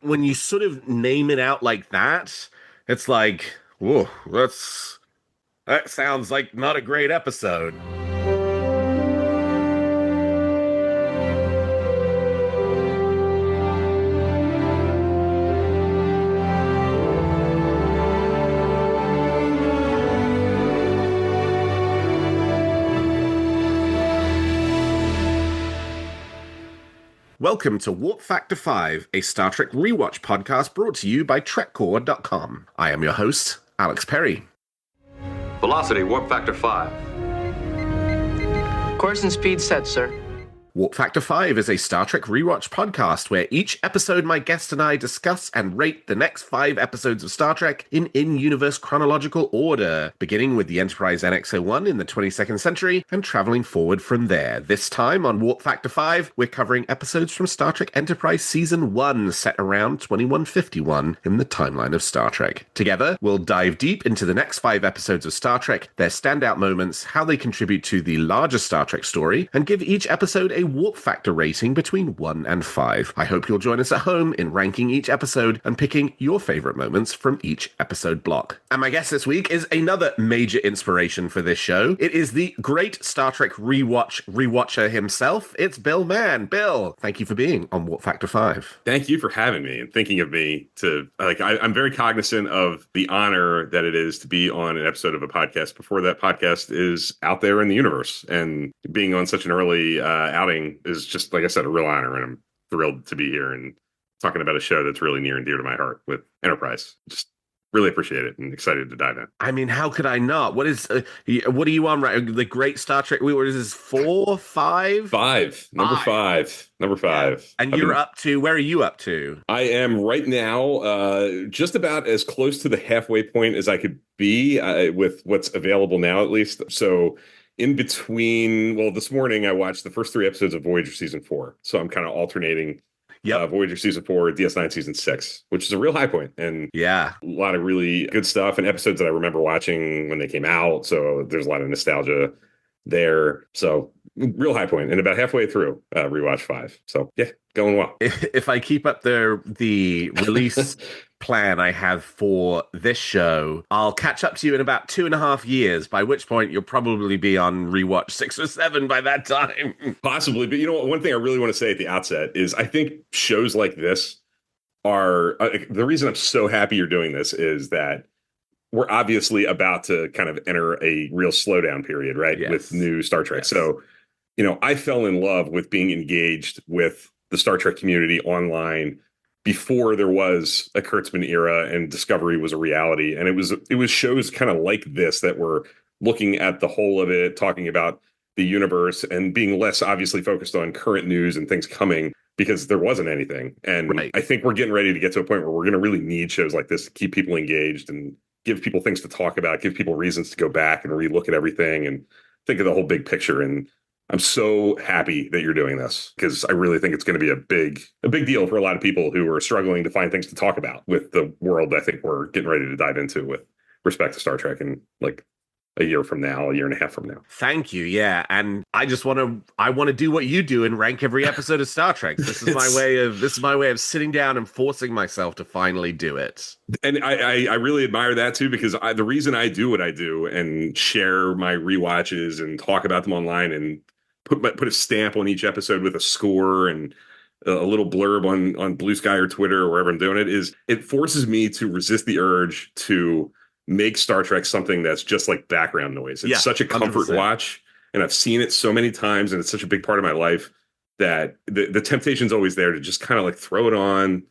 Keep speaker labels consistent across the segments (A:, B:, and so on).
A: when you sort of name it out like that, it's like, whoa, that sounds like not a great episode. Welcome to Warp Factor 5, a Star Trek Rewatch podcast brought to you by TrekCore.com. I am your host, Alex Perry.
B: Velocity, Warp Factor 5.
C: Course and speed set, sir.
A: Warp Factor 5 is a Star Trek Rewatch podcast where each episode my guest and I discuss and rate the next 5 episodes of Star Trek in in-universe chronological order, beginning with the Enterprise NX-01 in the 22nd century and traveling forward from there. This time on Warp Factor 5, we're covering episodes from Star Trek Enterprise Season 1 set around 2151 in the timeline of Star Trek. Together, we'll dive deep into the next 5 episodes of Star Trek, their standout moments, how they contribute to the larger Star Trek story, and give each episode a Warp Factor rating between 1 and 5. I hope you'll join us at home in ranking each episode and picking your favorite moments from each episode block. And my guest this week is another major inspiration for this show. It is the great Star Trek rewatcher himself. It's Bill Mann. Bill, thank you for being on Warp Factor 5.
D: Thank you for having me and thinking of me I'm very cognizant of the honor that it is to be on an episode of a podcast before that podcast is out there in the universe, and being on such an early outing is just, like I said, a real honor, and I'm thrilled to be here and talking about a show that's really near and dear to my heart with Enterprise. Just really appreciate it and excited to dive in.
A: I mean, how could I not? What are you on, right? The great Star Trek, what is this, 4, 5?
D: 5. Number 5. Number 5.
A: Yeah. And you're up to, where are you up to?
D: I am right now just about as close to the halfway point as I could be with what's available now, at least. So in between, well, this morning I watched the first 3 episodes of Voyager Season 4. So I'm kind of alternating Voyager Season 4, DS9 Season 6, which is a real high point. And
A: yeah,
D: a lot of really good stuff and episodes that I remember watching when they came out. So there's a lot of nostalgia there. So real high point. And about halfway through Rewatch 5. So yeah, going well.
A: If I keep up the release plan I have for this show, I'll catch up to you in about 2.5 years, by which point you'll probably be on Rewatch 6 or 7 by that time.
D: Possibly. But you know what? One thing I really want to say at the outset is I think shows like this are the reason I'm so happy you're doing this is that we're obviously about to kind of enter a real slowdown period, right?
A: Yes.
D: With new Star Trek.
A: Yes.
D: So, I fell in love with being engaged with the Star Trek community online before there was a Kurtzman era and Discovery was a reality. And it was shows kind of like this that were looking at the whole of it, talking about the universe and being less obviously focused on current news and things coming because there wasn't anything. And right. I think we're getting ready to get to a point where we're going to really need shows like this to keep people engaged and give people things to talk about, give people reasons to go back and relook at everything and think of the whole big picture. And I'm so happy that you're doing this because I really think it's going to be a big deal for a lot of people who are struggling to find things to talk about with the world I think we're getting ready to dive into with respect to Star Trek in like a year from now, a year and a half from now.
A: Thank you. Yeah. And I want to do what you do and rank every episode of Star Trek. This is my way of sitting down and forcing myself to finally do it.
D: And I really admire that too, because the reason I do what I do and share my rewatches and talk about them online and put a stamp on each episode with a score and a little blurb on Blue Sky or Twitter or wherever I'm doing it is it forces me to resist the urge to make Star Trek something that's just like background noise. It's such a comfort 100%. Watch, and I've seen it so many times, and it's such a big part of my life that the temptation's always there to just kind of like throw it on,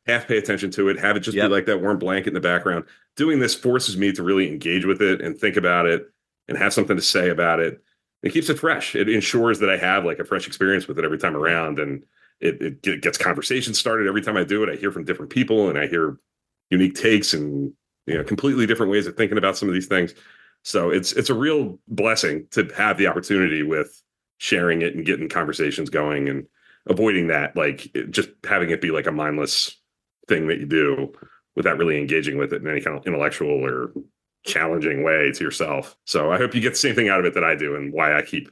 D: half pay attention to it, have it just be like that warm blanket in the background. Doing this forces me to really engage with it and think about it and have something to say about it. It keeps it fresh. It ensures that I have like a fresh experience with it every time around, and it gets conversations started every time I do it. I hear from different people, and I hear unique takes and completely different ways of thinking about some of these things. So it's a real blessing to have the opportunity with sharing it and getting conversations going and avoiding that, just having it be like a mindless thing that you do without really engaging with it in any kind of intellectual or challenging way to yourself. So I hope you get the same thing out of it that I do and why I keep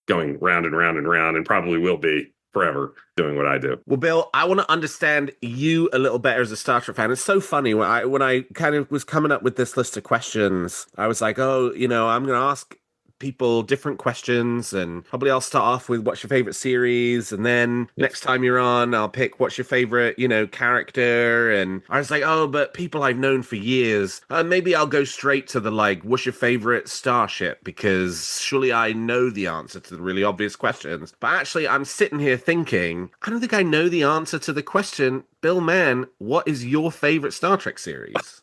D: going round and round and round and probably will be forever doing what I do.
A: Well, Bill, I want to understand you a little better as a Star Trek fan. It's so funny when I kind of was coming up with this list of questions, I was like, oh, I'm going to ask people different questions, and probably I'll start off with what's your favorite series, and then next time you're on, I'll pick what's your favorite, character. And I was like, oh, but people I've known for years, maybe I'll go straight to the what's your favorite starship, because surely I know the answer to the really obvious questions. But actually, I'm sitting here thinking, I don't think I know the answer to the question. Bill Mann, what is your favorite Star Trek series?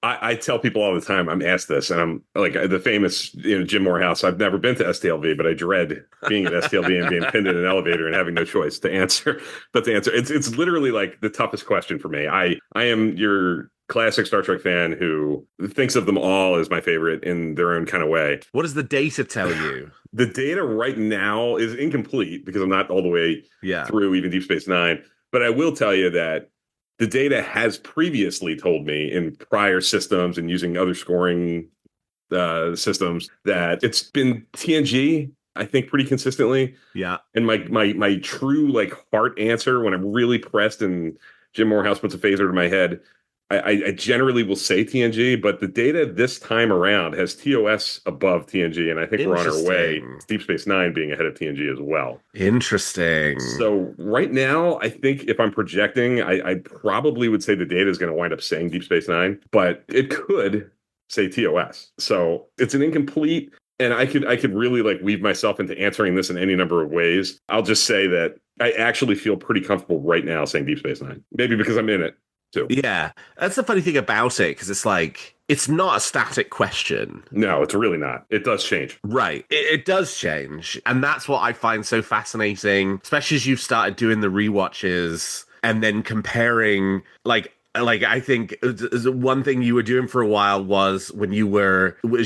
D: I tell people all the time, I'm asked this, and I'm like the famous, Jim Morehouse. I've never been to STLV, but I dread being at STLV and being pinned in an elevator and having no choice to answer. But to answer, it's literally like the toughest question for me. I am your classic Star Trek fan who thinks of them all as my favorite in their own kind of way.
A: What does the data tell you?
D: The data right now is incomplete because I'm not all the way through even Deep Space Nine. But I will tell you that the data has previously told me in prior systems and using other scoring systems that it's been TNG, I think, pretty consistently.
A: Yeah.
D: And my true heart answer when I'm really pressed and Jim Morehouse puts a phaser to my head, I generally will say TNG, but the data this time around has TOS above TNG, and I think we're on our way. Deep Space Nine being ahead of TNG as well.
A: Interesting.
D: So right now, I think if I'm projecting, I probably would say the data is going to wind up saying Deep Space Nine, but it could say TOS. So it's an incomplete, and I could really weave myself into answering this in any number of ways. I'll just say that I actually feel pretty comfortable right now saying Deep Space Nine, maybe because I'm in it. Too.
A: Yeah, that's the funny thing about it, because it's not a static question.
D: No, it's really not. It does change.
A: Right. It does change. And that's what I find so fascinating, especially as you've started doing the rewatches and then comparing, I think one thing you were doing for a while was as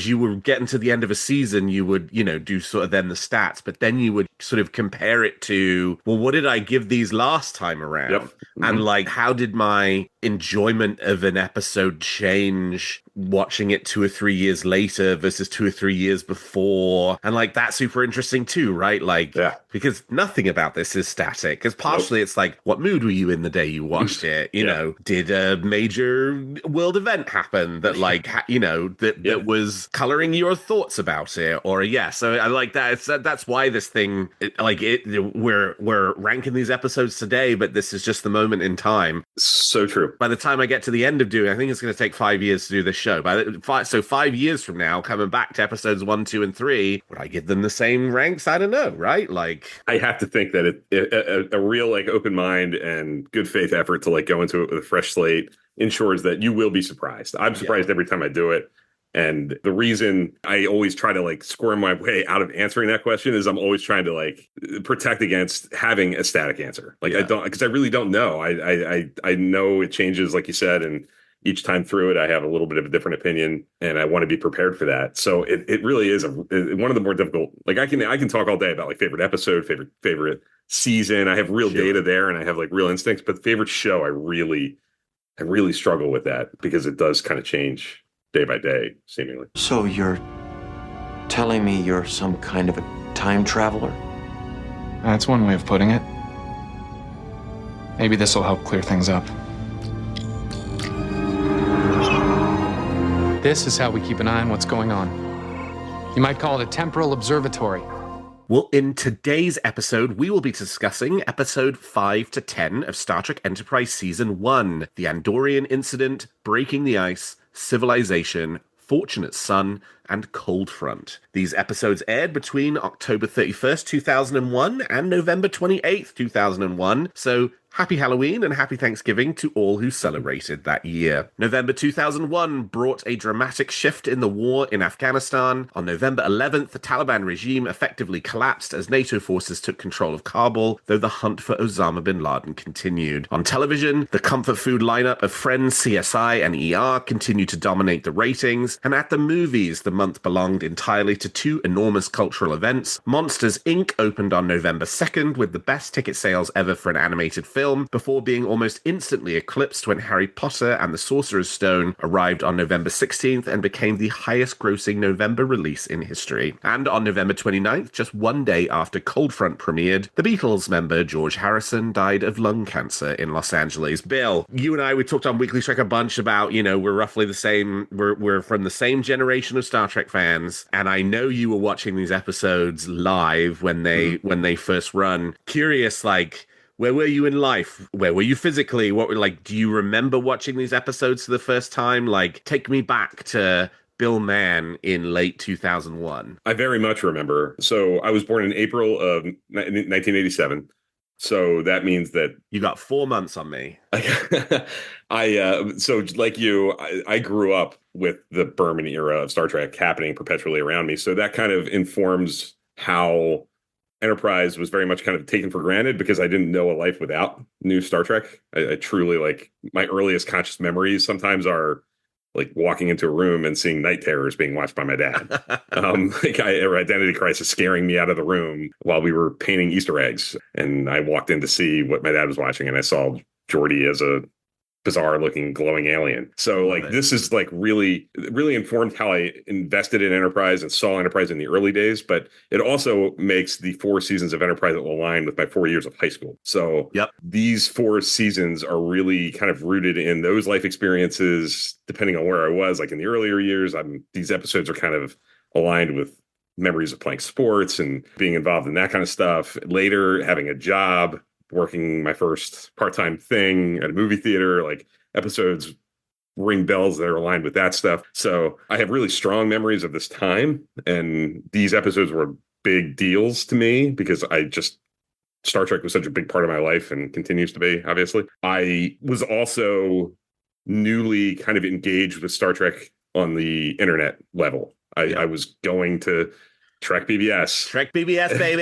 A: you were getting to the end of a season, you would, do sort of then the stats, but then you would sort of compare it to, well, what did I give these last time around?
D: Yep. Mm-hmm.
A: And how did my enjoyment of an episode change watching it 2 or 3 years later versus 2 or 3 years before? And that's super interesting too, right? Because nothing about this is static, because partially it's what mood were you in the day you watched it? Did a major world event happen that that was coloring your thoughts about it? Or so I like that. That's why this thing we're ranking these episodes today, but this is just the moment in time.
D: So true.
A: By the time I get to the end of doing, I think it's going to take 5 years to do this show. So 5 years from now, coming back to episodes 1, 2, and 3, would I give them the same ranks? I don't know, right?
D: I have to think that a real open mind and good faith effort to go into it with a fresh slate ensures that you will be surprised. I'm surprised every time I do it. And the reason I always try to squirm my way out of answering that question is I'm always trying to protect against having a static answer. I don't, because I really don't know. I know it changes, like you said, and each time through it, I have a little bit of a different opinion, and I want to be prepared for that. So it really is one of the more difficult. I can talk all day about favorite episode, favorite season. I have real data there, and I have real instincts. But favorite show, I really struggle with that because it does kind of change day by day, seemingly.
C: So you're telling me you're some kind of a time traveler?
E: That's one way of putting it. Maybe this will help clear things up. This is how we keep an eye on what's going on. You might call it a temporal observatory.
A: Well, in today's episode, we will be discussing episode 5 to 10 of Star Trek Enterprise Season 1, The Andorian Incident, Breaking the Ice, Civilization, Fortunate Son, and Cold Front. These episodes aired between October 31st, 2001 and November 28th, 2001, so happy Halloween and happy Thanksgiving to all who celebrated that year. November 2001 brought a dramatic shift in the war in Afghanistan. On November 11th, the Taliban regime effectively collapsed as NATO forces took control of Kabul, though the hunt for Osama bin Laden continued. On television, the comfort food lineup of Friends, CSI, and ER continued to dominate the ratings, and at the movies, the month belonged entirely to two enormous cultural events. Monsters, Inc. opened on November 2nd with the best ticket sales ever for an animated film, before being almost instantly eclipsed when Harry Potter and the Sorcerer's Stone arrived on November 16th and became the highest-grossing November release in history. And on November 29th, just one day after Cold Front premiered, the Beatles member George Harrison died of lung cancer in Los Angeles. Bill, you and I, we talked on Weekly Trek a bunch about, we're roughly the same, we're from the same generation of Star Trek fans, and I know you were watching these episodes live when they first run. Curious, where were you in life? Where were you physically? Do you remember watching these episodes for the first time? Take me back to Bill Mann in late 2001.
D: I very much remember. So I was born in April of 1987. So that means that
A: you got 4 months on me.
D: So like you, I grew up with the Berman era of Star Trek happening perpetually around me. So that kind of informs how Enterprise was very much kind of taken for granted, because I didn't know a life without new Star Trek. I truly, my earliest conscious memories sometimes are like walking into a room and seeing Night Terrors being watched by my dad. Or Identity Crisis scaring me out of the room while we were painting Easter eggs. And I walked in to see what my dad was watching, and I saw Geordi as a bizarre looking glowing alien. So this is really informed how I invested in Enterprise and saw Enterprise in the early days, but it also makes the 4 seasons of Enterprise align with my 4 years of high school. So these 4 seasons are really kind of rooted in those life experiences, depending on where I was. Like in the earlier years, these episodes are kind of aligned with memories of playing sports and being involved in that kind of stuff. Later, having a job, working my first part-time thing at a movie theater, episodes ring bells that are aligned with that stuff. So I have really strong memories of this time, and these episodes were big deals to me because Star Trek was such a big part of my life and continues to be, obviously. I was also newly kind of engaged with Star Trek on the internet level. I was going to Trek BBS.
A: Trek BBS, baby!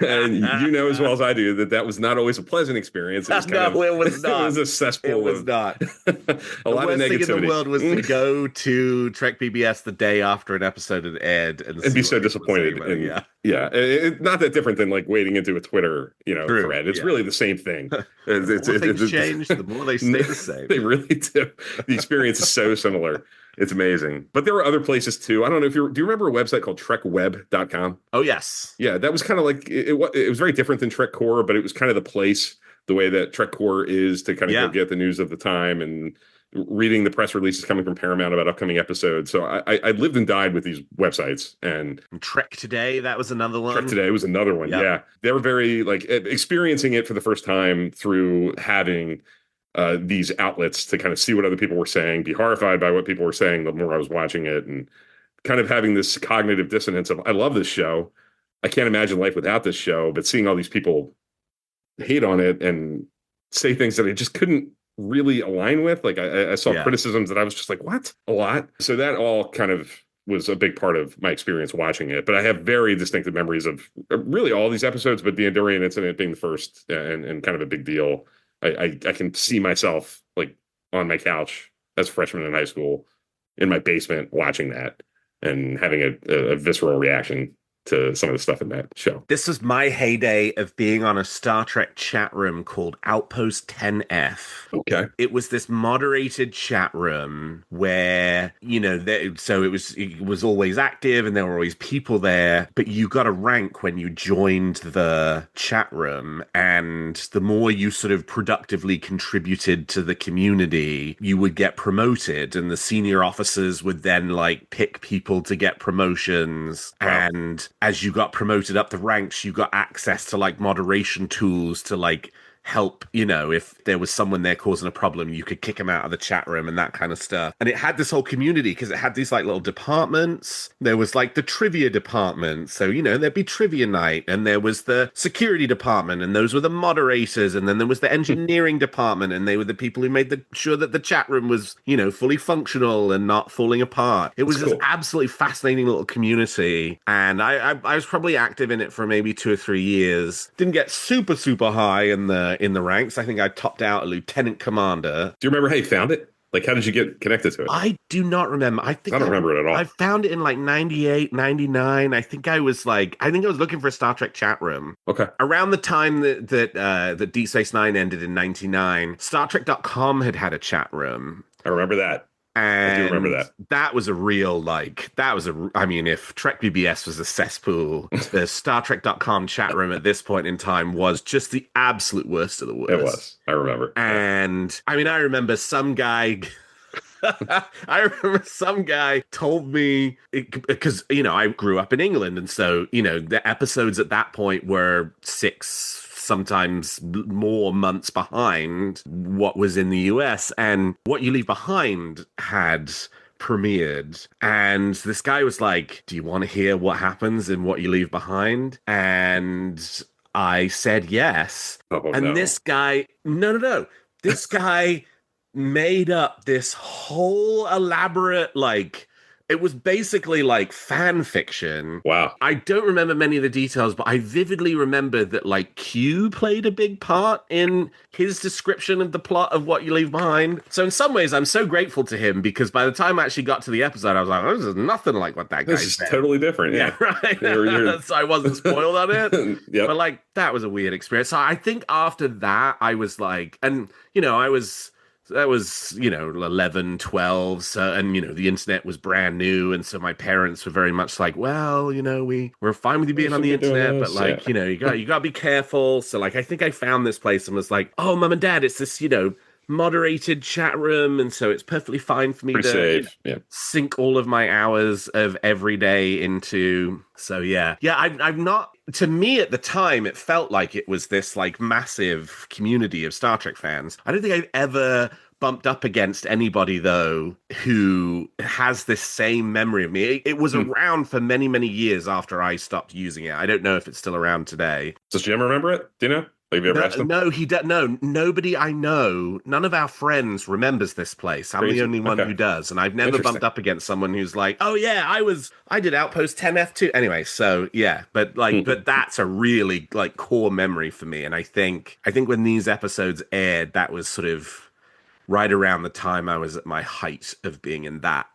D: And you know as well as I do that was not always a pleasant experience. It was
A: it was not.
D: It was a cesspool.
A: It was not.
D: A lot of negativity. The worst thing in the
A: world was to go to Trek BBS the day after an episode had aired and
D: be so disappointed. Not that different than waiting into a Twitter, thread. It's really the same thing.
A: The more things change, the more they stay the same.
D: They really do. The experience is so similar. It's amazing. But there were other places too. I don't know do you remember a website called trekweb.com?
A: Oh, yes.
D: Yeah, that was kind of it was very different than Trek Core, but it was kind of the place, the way that Trek Core is to kind of go get the news of the time and reading the press releases coming from Paramount about upcoming episodes. So I lived and died with these websites. And
A: Trek Today, that was another one.
D: Trek Today was another one. Yep. Yeah. They were very experiencing it for the first time through having these outlets to kind of see what other people were saying, be horrified by what people were saying the more I was watching it, and kind of having this cognitive dissonance of, I love this show. I can't imagine life without this show, but seeing all these people hate on it and say things that I just couldn't really align with. I saw criticisms that I was just like, what? A lot. So that all kind of was a big part of my experience watching it. But I have very distinctive memories of really all these episodes, but the Andorian incident being the first and kind of a big deal. I can see myself on my couch as a freshman in high school in my basement watching that and having a visceral reaction to some of the stuff in that show.
A: This was my heyday of being on a Star Trek chat room called Outpost 10F.
D: Okay.
A: It was this moderated chat room where, so it was always active and there were always people there, but you got a rank when you joined the chat room, and the more you sort of productively contributed to the community, you would get promoted, and the senior officers would then pick people to get promotions. Wow. And as you got promoted up the ranks, you got access to moderation tools to help, if there was someone there causing a problem, you could kick them out of the chat room and that kind of stuff. And it had this whole community because it had these little departments. There was the trivia department. So, there'd be trivia night, and there was the security department, and those were the moderators. And then there was the engineering department, and they were the people who made sure that the chat room was, fully functional and not falling apart. It was this absolutely fascinating little community. And I was probably active in it for maybe 2 or 3 years. Didn't get super high in the ranks. I think I topped out a lieutenant commander.
D: Do you remember how you found it? Like, how did you get connected to it?
A: I do not remember. I think
D: I don't remember it at all.
A: I found it in like 98, 99. I think I was looking for a Star Trek chat room.
D: Okay.
A: Around the time that Deep Space Nine ended in 99, StarTrek.com had a chat room.
D: I remember that.
A: And
D: I do remember that.
A: I mean, if Trek BBS was a cesspool, the StarTrek.com chat room at this point in time was just the absolute worst of the worst.
D: It was. I remember.
A: And I mean, I remember some guy told me, because, you know, I grew up in England. And so, you know, the episodes at that point were 6, sometimes more months behind what was in the US. And What You Leave Behind had premiered. And this guy was like, do you want to hear what happens in What You Leave Behind? And I said yes. This guy, no. This guy made up this whole elaborate, like, it was basically like fan fiction.
D: Wow.
A: I don't remember many of the details, but I vividly remember that like Q played a big part in his description of the plot of What You Leave Behind. So in some ways, I'm so grateful to him, because by the time I actually got to the episode, I was like, oh, this is nothing like what that guy said.
D: This is totally different. Yeah,
A: right. So I wasn't spoiled on it.
D: Yep.
A: But like, that was a weird experience. So I think after that, I was like, and you know, that was, you know, 11, 12. So, and, you know, the internet was brand new. And so my parents were very much like, well, you know, we're fine with you being on the internet, but like, you know, you got to be careful. So like, I think I found this place and was like, oh, mum and dad, it's this, you know, moderated chat room. And so it's perfectly fine for me to sink all of my hours of every day into. So yeah, I'm not, to me at the time, it felt like it was this like massive community of Star Trek fans. I don't think I've ever bumped up against anybody, though, who has this same memory of me. It was around for many, many years after I stopped using it. I don't know if it's still around today.
D: Does Jim remember it? Do you know? Have you ever asked him?
A: No, no, nobody I know, none of our friends remembers this place. I'm the only one who does. And I've never bumped up against someone who's like, oh yeah, I did Outpost 10F2. Anyway, so yeah, but like, but that's a really like core memory for me. And I think when these episodes aired, that was sort of right around the time I was at my height of being in that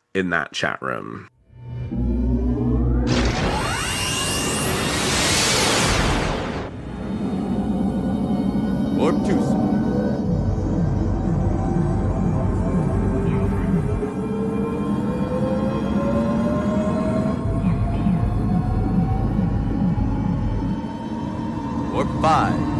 A: chat room.
F: Warp 2. Warp 5.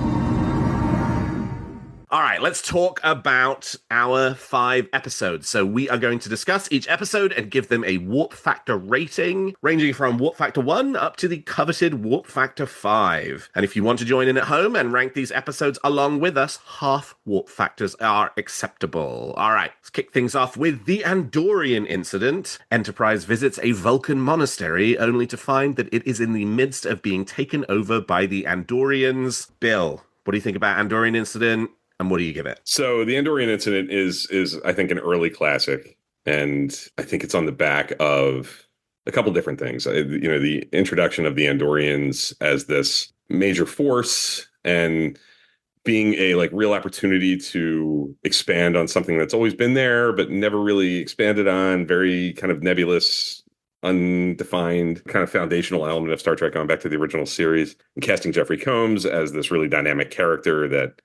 A: All right, let's talk about our 5 episodes. So we are going to discuss each episode and give them a warp factor rating, ranging from warp factor 1 up to the coveted warp factor 5. And if you want to join in at home and rank these episodes along with us, half warp factors are acceptable. All right, let's kick things off with the Andorian incident. Enterprise visits a Vulcan monastery only to find that it is in the midst of being taken over by the Andorians. Bill, what do you think about Andorian incident? And what do you give it?
D: So the Andorian incident is I think, an early classic. And I think it's on the back of a couple different things. You know, the introduction of the Andorians as this major force and being a like real opportunity to expand on something that's always been there, but never really expanded on, very kind of nebulous, undefined kind of foundational element of Star Trek going back to the original series, and casting Jeffrey Combs as this really dynamic character that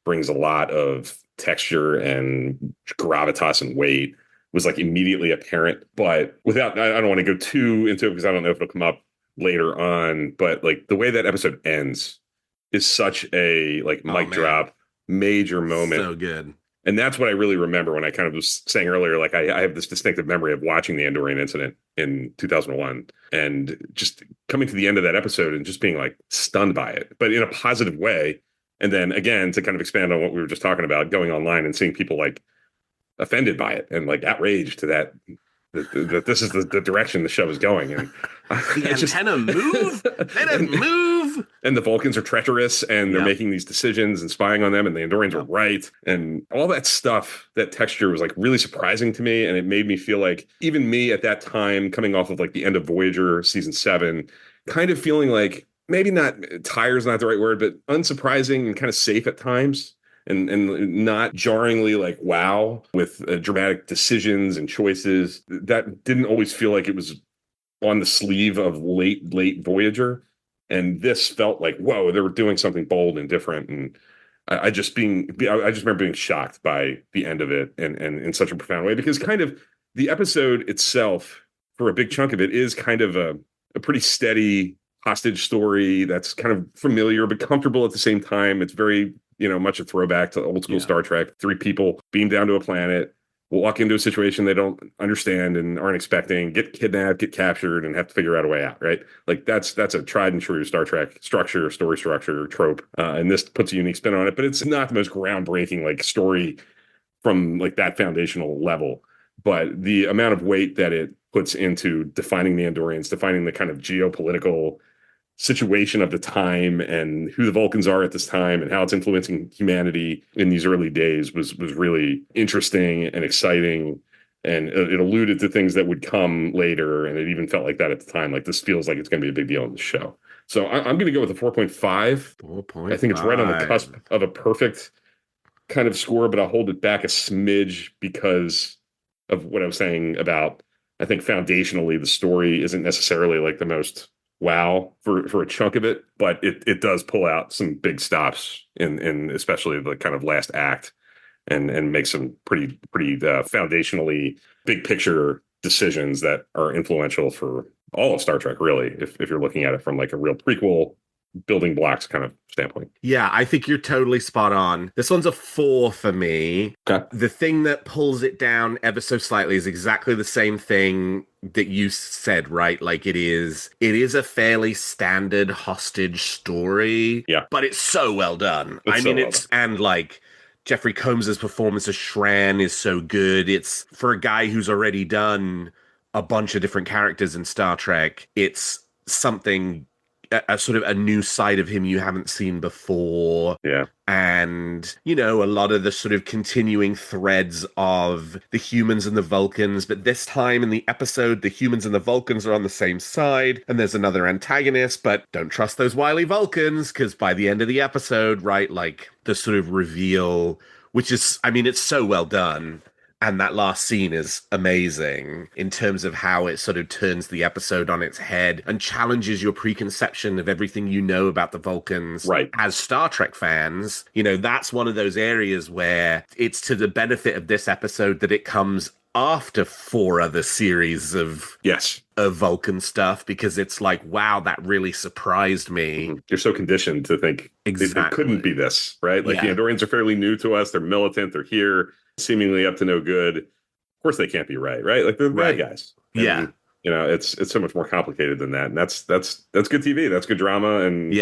D: brings a lot of texture and gravitas and weight was like immediately apparent. But without, I don't want to go too into it because I don't know if it'll come up later on, but like the way that episode ends is such a like mic drop major moment.
A: So good.
D: And that's what I really remember when I kind of was saying earlier, like I have this distinctive memory of watching the Andorian incident in 2001 and just coming to the end of that episode and just being like stunned by it, but in a positive way. And then again, to kind of expand on what we were just talking about, going online and seeing people like offended by it and like outraged to that this is the direction the show is going. And
A: the antenna move? They didn't move.
D: And the Vulcans are treacherous and they're making these decisions and spying on them, and the Andorians are right. And all that stuff, that texture was like really surprising to me. And it made me feel like even me at that time, coming off of like the end of Voyager season 7, kind of feeling like maybe not, tire's not the right word, but unsurprising and kind of safe at times and not jarringly like wow with dramatic decisions and choices. That didn't always feel like it was on the sleeve of late Voyager. And this felt like, whoa, they were doing something bold and different. And I just remember being shocked by the end of it and in such a profound way, because kind of the episode itself, for a big chunk of it, is kind of a pretty steady hostage story that's kind of familiar but comfortable at the same time. It's very, much a throwback to old school Star Trek. 3 people beam down to a planet, walk into a situation they don't understand and aren't expecting, get kidnapped, get captured, and have to figure out a way out, right? Like that's a tried and true Star Trek story structure, trope. And this puts a unique spin on it, but it's not the most groundbreaking like story from like that foundational level. But the amount of weight that it puts into defining the Andorians, defining the kind of geopolitical situation of the time and who the Vulcans are at this time and how it's influencing humanity in these early days was really interesting and exciting. And it alluded to things that would come later. And it even felt like that at the time. Like, this feels like it's going to be a big deal in the show. So I'm going to go with a 4.5.
A: 4.5.
D: I think it's right on the cusp of a perfect kind of score, but I'll hold it back a smidge because of what I was saying about, I think foundationally the story isn't necessarily like the most wow for a chunk of it, but it does pull out some big stops in especially the kind of last act and make some pretty foundationally big picture decisions that are influential for all of Star Trek, really, if you're looking at it from like a real prequel building blocks kind of standpoint.
A: Yeah, I think you're totally spot on. This one's a 4 for me.
D: Okay.
A: The thing that pulls it down ever so slightly is exactly the same thing that you said, right? Like it is a fairly standard hostage story.
D: Yeah.
A: But it's so well done. And like Jeffrey Combs's performance as Shran is so good. It's for a guy who's already done a bunch of different characters in Star Trek. It's something, a sort of a new side of him you haven't seen before.
D: Yeah.
A: And, a lot of the sort of continuing threads of the humans and the Vulcans. But this time in the episode, the humans and the Vulcans are on the same side. And there's another antagonist, but don't trust those wily Vulcans, because by the end of the episode, right, like the sort of reveal, which is, it's so well done. And that last scene is amazing in terms of how it sort of turns the episode on its head and challenges your preconception of everything you know about the Vulcans.
D: Right.
A: As Star Trek fans, that's one of those areas where it's to the benefit of this episode that it comes after 4 other series of Vulcan stuff, because it's like, wow, that really surprised me.
D: Mm-hmm. You're so conditioned to think
A: exactly.
D: It couldn't be this, right? Like the Andorians are fairly new to us. They're militant. They're here, seemingly up to no good. Of course they can't be right? Like they're the bad guys. And, it's so much more complicated than that. And that's good TV. That's good drama. And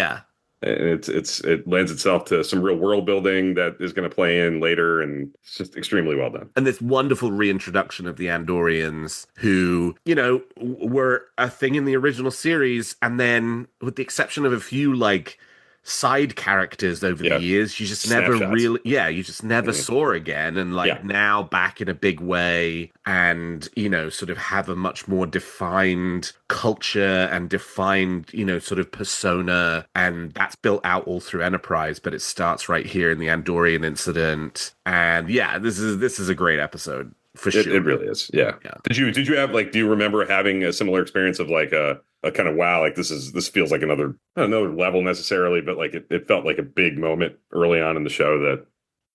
D: and it lends itself to some real world building that is going to play in later, and it's just extremely well done.
A: And this wonderful reintroduction of the Andorians, who, were a thing in the original series, and then with the exception of a few like side characters over the years, you just never saw again. And like now back in a big way, and sort of have a much more defined culture and defined sort of persona, and that's built out all through Enterprise, but it starts right here in the Andorian incident. And this is a great episode for sure.
D: It really is. Yeah. Did you have like, do you remember having a similar experience of like a kind of wow, like this feels like another, not another level necessarily, but like it felt like a big moment early on in the show that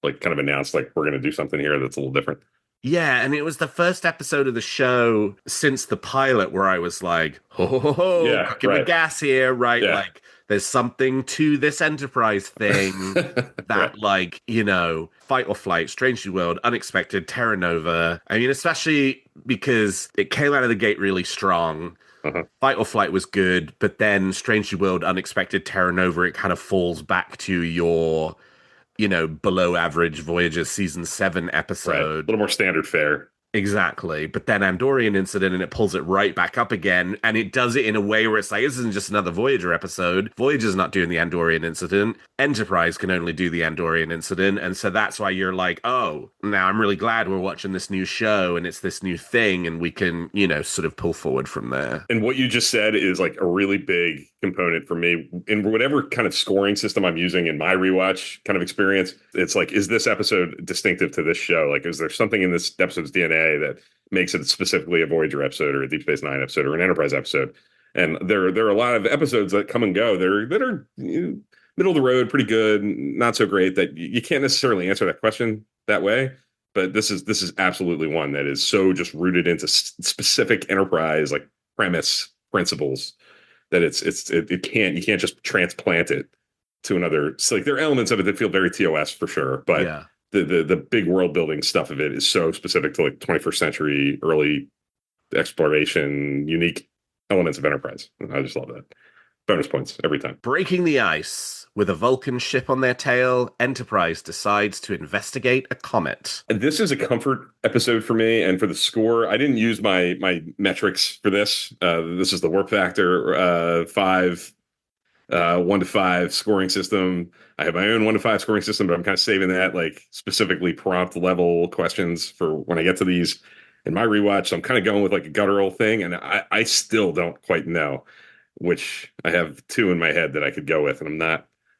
D: like kind of announced like we're going to do something here that's a little different.
A: Yeah, and it was the first episode of the show since the pilot where I was like, cooking the gas here, right? Yeah. Like there's something to this Enterprise thing that like, Fight or Flight, Strange New World, Unexpected, Terra Nova. Especially because it came out of the gate really strong. Uh-huh. Fight or Flight was good, but then Strange New World, Unexpected, Terra Nova, it kind of falls back to your, below average Voyager season 7 episode.
D: Right. A little more standard fare.
A: Exactly. But then Andorian incident, and it pulls it right back up again. And it does it in a way where it's like, this isn't just another Voyager episode. Voyager's not doing the Andorian incident. Enterprise can only do the Andorian incident. And so that's why you're like, oh, now I'm really glad we're watching this new show and it's this new thing. And we can, sort of pull forward from there.
D: And what you just said is like a really big component for me in whatever kind of scoring system I'm using in my rewatch kind of experience. It's like, is this episode distinctive to this show? Like, is there something in this episode's DNA that makes it specifically a Voyager episode or a Deep Space Nine episode or an Enterprise episode? And there are a lot of episodes that come and go that are middle of the road, pretty good, not so great, that you can't necessarily answer that question that way. But this is absolutely one that is so just rooted into specific Enterprise like premise principles that you can't just transplant it to another. It's like there are elements of it that feel very TOS for sure, but
A: Yeah.
D: the big world building stuff of it is so specific to like 21st century early exploration, unique elements of Enterprise. I just love that. Bonus points every time.
A: Breaking the ice. With a Vulcan ship on their tail, Enterprise decides to investigate a comet.
D: And this is a comfort episode for me, and for the score, I didn't use my metrics for this. This is the warp factor 5, 1 to 5 scoring system. I have my own 1 to 5 scoring system, but I'm kind of saving that like specifically prompt level questions for when I get to these in my rewatch. So I'm kind of going with like a guttural thing, and I still don't quite know which. I have 2 in my head that I could go with, and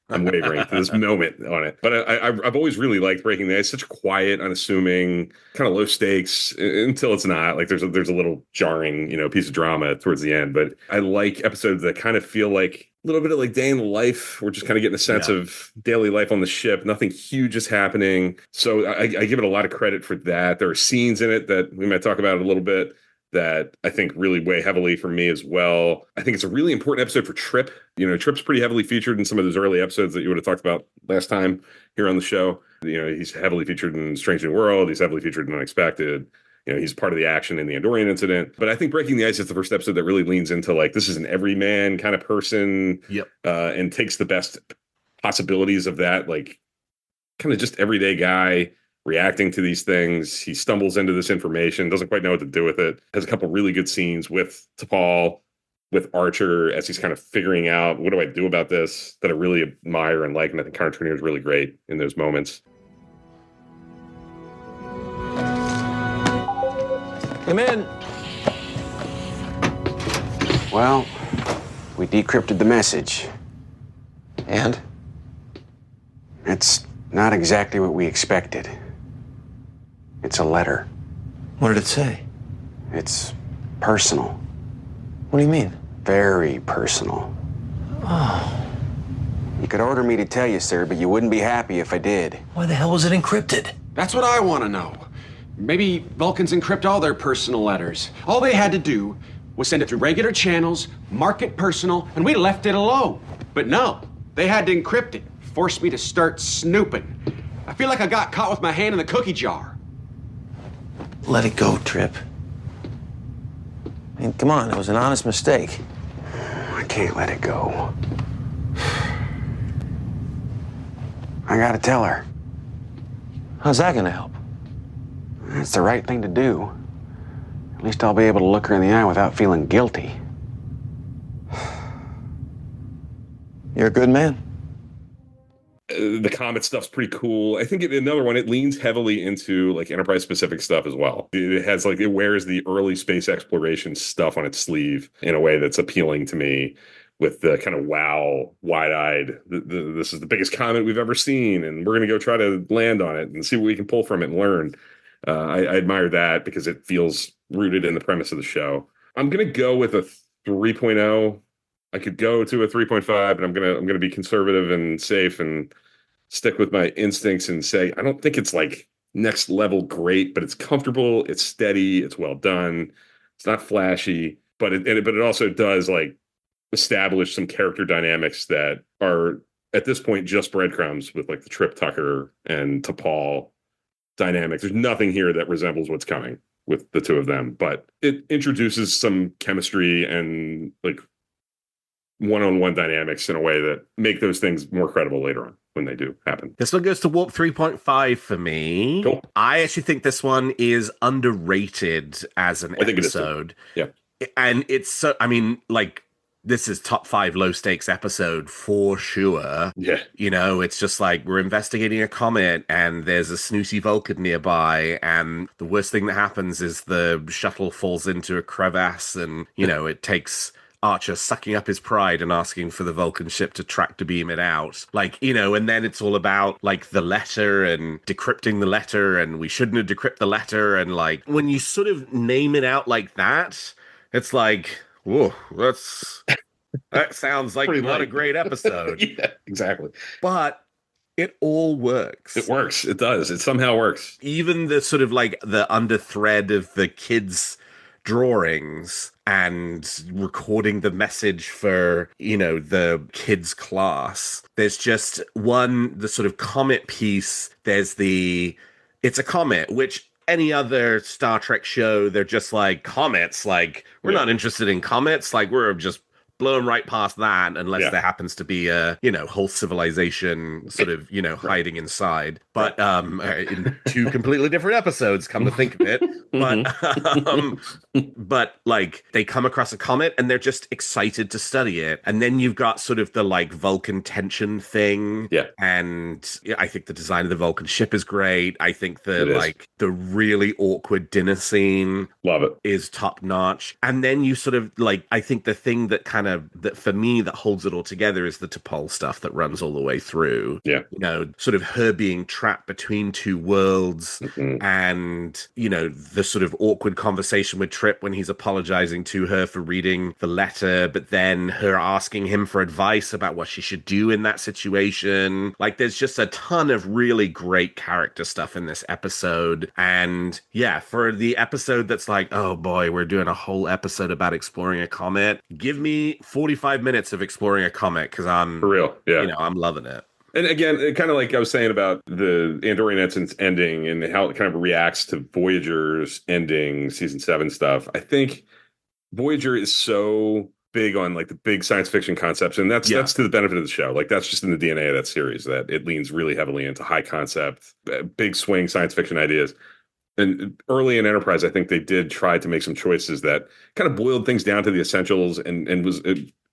D: I'm wavering to this moment on it. But I've always really liked Breaking the Ice. Such quiet, unassuming, kind of low stakes until it's not. Like there's a little jarring, piece of drama towards the end. But I like episodes that kind of feel like a little bit of like day in the life. We're just kind of getting a sense of daily life on the ship. Nothing huge is happening. So I give it a lot of credit for that. There are scenes in it that we might talk about a little bit that I think really weigh heavily for me as well. I think it's a really important episode for Trip. Trip's pretty heavily featured in some of those early episodes that you would have talked about last time here on the show. He's heavily featured in Strange New World. He's heavily featured in Unexpected. He's part of the action in the Andorian incident. But I think Breaking the Ice is the first episode that really leans into like, this is an everyman kind of person.
A: Yep.
D: And takes the best possibilities of that, like kind of just everyday guy reacting to these things. He stumbles into this information, doesn't quite know what to do with it. Has a couple really good scenes with T'Pol, with Archer, as he's kind of figuring out, what do I do about this, that I really admire and like. And I think Connor Trinneer is really great in those moments.
C: Come in.
G: Well, we decrypted the message.
C: And?
G: It's not exactly what we expected. It's a letter.
C: What did it say?
G: It's personal.
C: What do you mean?
G: Very personal.
C: Oh.
G: You could order me to tell you, sir, but you wouldn't be happy if I did.
C: Why the hell was it encrypted?
H: That's what I want to know. Maybe Vulcans encrypt all their personal letters. All they had to do was send it through regular channels, mark it personal, and we left it alone. But no, they had to encrypt it. Forced me to start snooping. I feel like I got caught with my hand in the cookie jar.
C: Let it go, Trip. I mean, come on, it was an honest mistake.
G: I can't let it go. I gotta tell her.
C: How's that gonna help?
G: That's the right thing to do. At least I'll be able to look her in the eye without feeling guilty.
C: You're a good man.
D: The comet stuff's pretty cool. I think another one, it leans heavily into like Enterprise specific stuff as well. It has like, it wears the early space exploration stuff on its sleeve in a way that's appealing to me, with the kind of wow, wide-eyed, this is the biggest comet we've ever seen, and we're going to go try to land on it and see what we can pull from it and learn. I admire that because it feels rooted in the premise of the show. I'm going to go with a 3.0. I could go to a 3.5, but I'm gonna be conservative and safe and stick with my instincts and say I don't think it's like next level great, but it's comfortable, it's steady, it's well done, it's not flashy, but it also does like establish some character dynamics that are at this point just breadcrumbs with like the Trip Tucker and T'Pol dynamics. There's nothing here that resembles what's coming with the two of them, but it introduces some chemistry and like one-on-one dynamics in a way that make those things more credible later on when they do happen.
A: This one goes to Warp 3.5 for me.
D: Cool.
A: I actually think this one is underrated as an episode.
D: Yeah.
A: And it's so, I mean, like, this is top 5 low stakes episode for sure.
D: Yeah.
A: It's just like we're investigating a comet and there's a snooty Vulcan nearby, and the worst thing that happens is the shuttle falls into a crevasse and, it takes Archer sucking up his pride and asking for the Vulcan ship to tractor beam it out. Like, you know, and then it's all about like the letter and decrypting the letter, and we shouldn't have decrypted the letter. And like, when you sort of name it out like that, it's like, whoa, that sounds like not a great episode.
D: Yeah, exactly.
A: But it all works.
D: It works. It does. It somehow works.
A: Even the sort of like the under thread of the kids' drawings and recording the message for, you know, the kids' class. There's just the sort of comet piece. There's it's a comet, which any other Star Trek show, they're just like, comets, like, we're not interested in comets. Like, we're just blown right past that unless there happens to be a, you know, whole civilization sort of, you know, hiding inside. But in two completely different episodes, come to think of it. But like, they come across a comet and they're just excited to study it. And then you've got sort of the like Vulcan tension thing.
D: Yeah.
A: And I think the design of the Vulcan ship is great. I think the really awkward dinner scene,
D: love it,
A: is top notch. And then you sort of like, I think the thing that that for me that holds it all together is the T'Pol stuff that runs all the way through.
D: Yeah.
A: You know, sort of her being trapped between two worlds, and, you know, the sort of awkward conversation with Trip when he's apologizing to her for reading the letter, but then her asking him for advice about what she should do in that situation. Like, there's just a ton of really great character stuff in this episode. And yeah, for the episode that's like, oh boy, we're doing a whole episode about exploring a comet, give me 45 minutes of exploring a comet, because I'm
D: for real. Yeah.
A: You know, I'm loving it.
D: And again, kind of like I was saying about the Andorian Ensign's ending and how it kind of reacts to Voyager's ending, season 7 stuff. I think Voyager is so big on like the big science fiction concepts, and that's to the benefit of the show. Like, that's just in the DNA of that series, that it leans really heavily into high concept, big swing science fiction ideas. And early in Enterprise, I think they did try to make some choices that kind of boiled things down to the essentials, and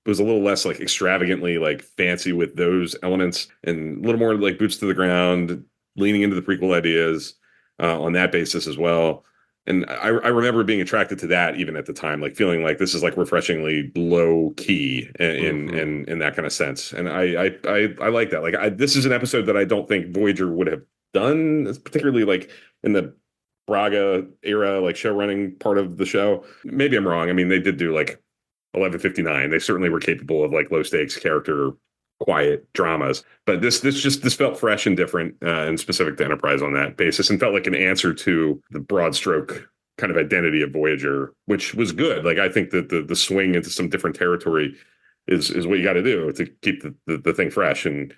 D: was a little less like extravagantly like fancy with those elements, and a little more like boots to the ground, leaning into the prequel ideas on that basis as well. And I remember being attracted to that even at the time, like feeling like this is like refreshingly low key in that kind of sense. And I like that. Like, this is an episode that I don't think Voyager would have done, particularly like in the Braga era, like show running part of the show. Maybe I'm wrong. I mean, they did do like 11:59. They certainly were capable of like low stakes character, quiet dramas, but this felt fresh and different and specific to Enterprise on that basis, and felt like an answer to the broad stroke kind of identity of Voyager, which was good. Like, I think that the swing into some different territory is what you got to do to keep the thing fresh and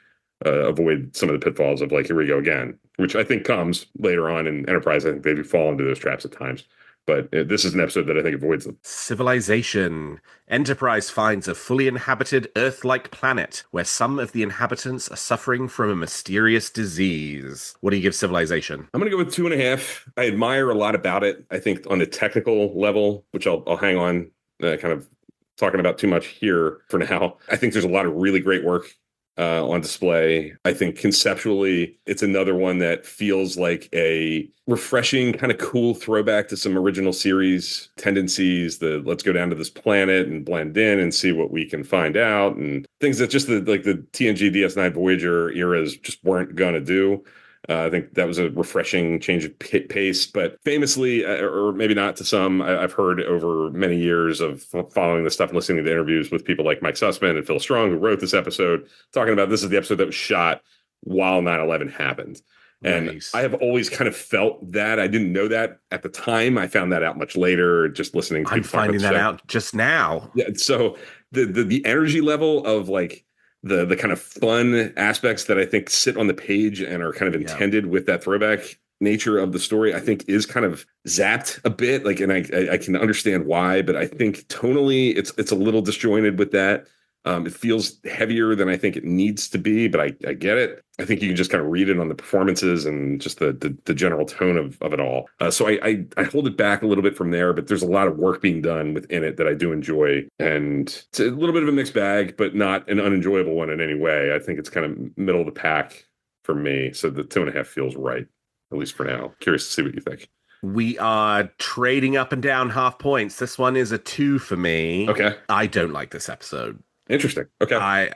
D: avoid some of the pitfalls of like, here we go again, which I think comes later on in Enterprise. I think they fall into those traps at times. But this is an episode that I think avoids them.
A: Civilization. Enterprise finds a fully inhabited Earth-like planet where some of the inhabitants are suffering from a mysterious disease. What do you give Civilization?
D: I'm going to go with 2.5. I admire a lot about it. I think on the technical level, which I'll hang on kind of talking about too much here for now. I think there's a lot of really great work on display. I think conceptually, it's another one that feels like a refreshing, kind of cool throwback to some original series tendencies. The let's go down to this planet and blend in and see what we can find out, and things that just the TNG DS9 Voyager eras just weren't going to do. I think that was a refreshing change of pace, but famously, or maybe not to some, I've heard over many years of following this stuff and listening to interviews with people like Mike Sussman and Phil Strong, who wrote this episode, talking about this is the episode that was shot while 9/11 happened. And nice. I have always kind of felt that. I didn't know that at the time. I found that out much later, just listening to
A: I'm finding that out just now.
D: Yeah. So the energy level of like, the kind of fun aspects that I think sit on the page and are kind of intended with that throwback nature of the story, I think is kind of zapped a bit. Like, and I can understand why, but I think tonally it's a little disjointed with that. It feels heavier than I think it needs to be, but I get it. I think you can just kind of read it on the performances and just the general tone of it all. So I hold it back a little bit from there, but there's a lot of work being done within it that I do enjoy. And it's a little bit of a mixed bag, but not an unenjoyable one in any way. I think it's kind of middle of the pack for me. So the 2.5 feels right, at least for now. Curious to see what you think.
A: We are trading up and down half points. This one is a 2 for me.
D: Okay.
A: I don't like this episode.
D: Interesting. Okay.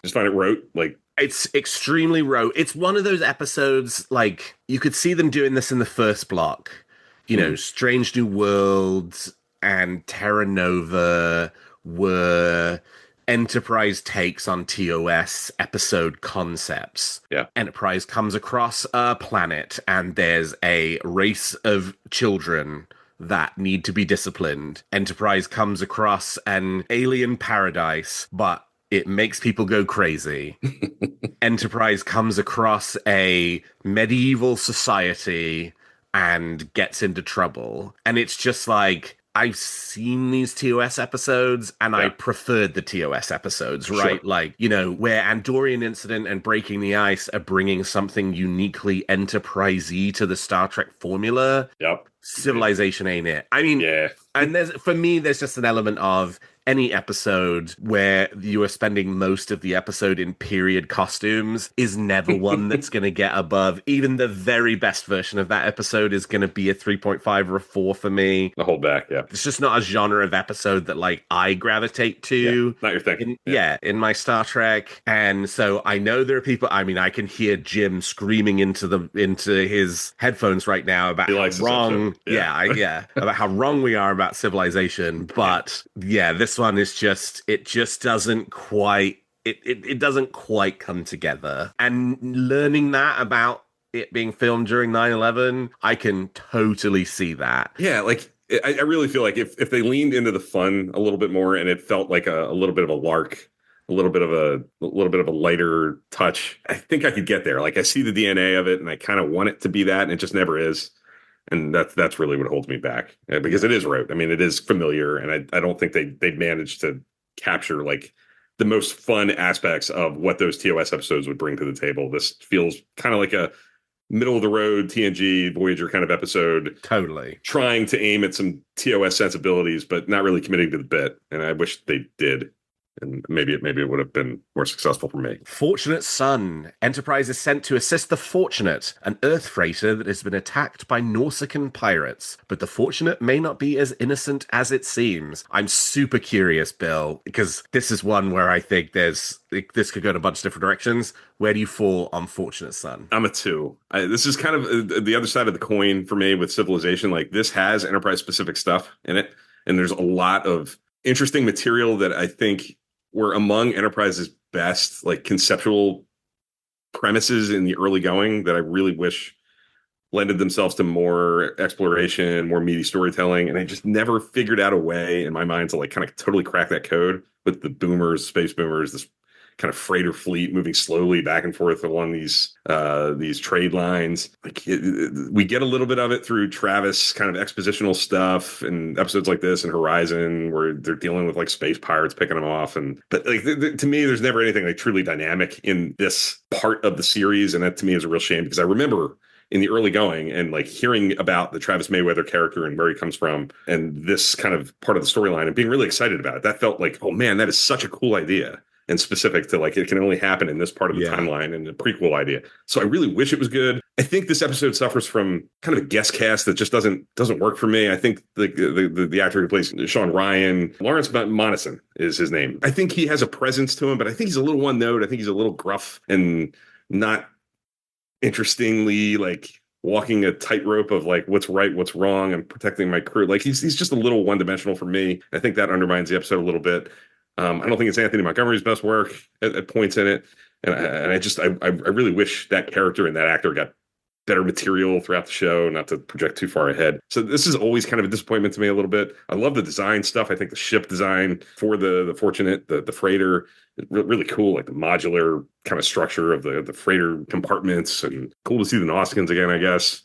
D: Just find it rote. Like,
A: it's extremely rote. It's one of those episodes, like, you could see them doing this in the first block. You know, Strange New Worlds and Terra Nova were Enterprise takes on TOS episode concepts.
D: Yeah.
A: Enterprise comes across a planet and there's a race of children that need to be disciplined. Enterprise comes across an alien paradise, but it makes people go crazy. Enterprise comes across a medieval society and gets into trouble. And it's just like, I've seen these TOS episodes and I preferred the TOS episodes, right?
D: Sure.
A: Like, you know, where Andorian Incident and Breaking the Ice are bringing something uniquely Enterprise-y to the Star Trek formula.
D: Yep.
A: Civilization ain't it. I mean, and for me, there's just an element of any episode where you are spending most of the episode in period costumes is never one that's going to get above. Even the very best version of that episode is going to be a 3.5 or a 4 for me.
D: The hold back,
A: It's just not a genre of episode that, like, I gravitate to.
D: Not your thing.
A: In my Star Trek. And so I know there are people, I mean, I can hear Jim screaming into his headphones right now about how wrong, about how wrong we are about civilization. But this one is just, it doesn't quite come together. And learning that about it being filmed during 9/11, I can totally see that.
D: Yeah, like, I really feel like if they leaned into the fun a little bit more and it felt like a little bit of a lark, a little bit of a lighter touch, I think I could get there. Like, I see the DNA of it and I kind of want it to be that, and it just never is. And that's really what holds me back, because it is rote. I mean, it is familiar, and I don't think they managed to capture, like, the most fun aspects of what those TOS episodes would bring to the table. This feels kind of like a middle of the road TNG Voyager kind of episode.
A: Totally.
D: Trying to aim at some TOS sensibilities, but not really committing to the bit. And I wish they did. And maybe it would have been more successful for me.
A: Fortunate Son. Enterprise is sent to assist the Fortunate, an Earth freighter that has been attacked by Nausicaan pirates. But the Fortunate may not be as innocent as it seems. I'm super curious, Bill, because this is one where I think this could go in a bunch of different directions. Where do you fall on Fortunate Son?
D: I'm a 2. This is kind of the other side of the coin for me with Civilization. Like, this has Enterprise-specific stuff in it, and there's a lot of interesting material that I think were among Enterprise's best, like, conceptual premises in the early going that I really wish lended themselves to more exploration, more meaty storytelling. And I just never figured out a way in my mind to, like, kind of totally crack that code with the boomers, space boomers, this kind of freighter fleet moving slowly back and forth along these trade lines. Like, we get a little bit of it through Travis kind of expositional stuff and episodes like this and Horizon, where they're dealing with, like, space pirates picking them off. But like, to me, there's never anything, like, truly dynamic in this part of the series, and that to me is a real shame, because I remember in the early going and, like, hearing about the Travis Mayweather character and where he comes from and this kind of part of the storyline and being really excited about it. That felt like, oh man, that is such a cool idea. And specific to, like, it can only happen in this part of the timeline, and the prequel idea. So I really wish it was good. I think this episode suffers from kind of a guest cast that just doesn't work for me. I think the actor who plays Sean Ryan, Lawrence Monason is his name. I think he has a presence to him, but I think he's a little one note. I think he's a little gruff and not interestingly, like, walking a tightrope of, like, what's right, what's wrong, and protecting my crew. Like, he's just a little one dimensional for me. I think that undermines the episode a little bit. I don't think it's Anthony Montgomery's best work at points in it. And I really wish that character and that actor got better material throughout the show, not to project too far ahead. So this is always kind of a disappointment to me a little bit. I love the design stuff. I think the ship design for the Fortunate, the freighter, is really cool. Like, the modular kind of structure of the freighter compartments, and cool to see the Nausicaans again, I guess.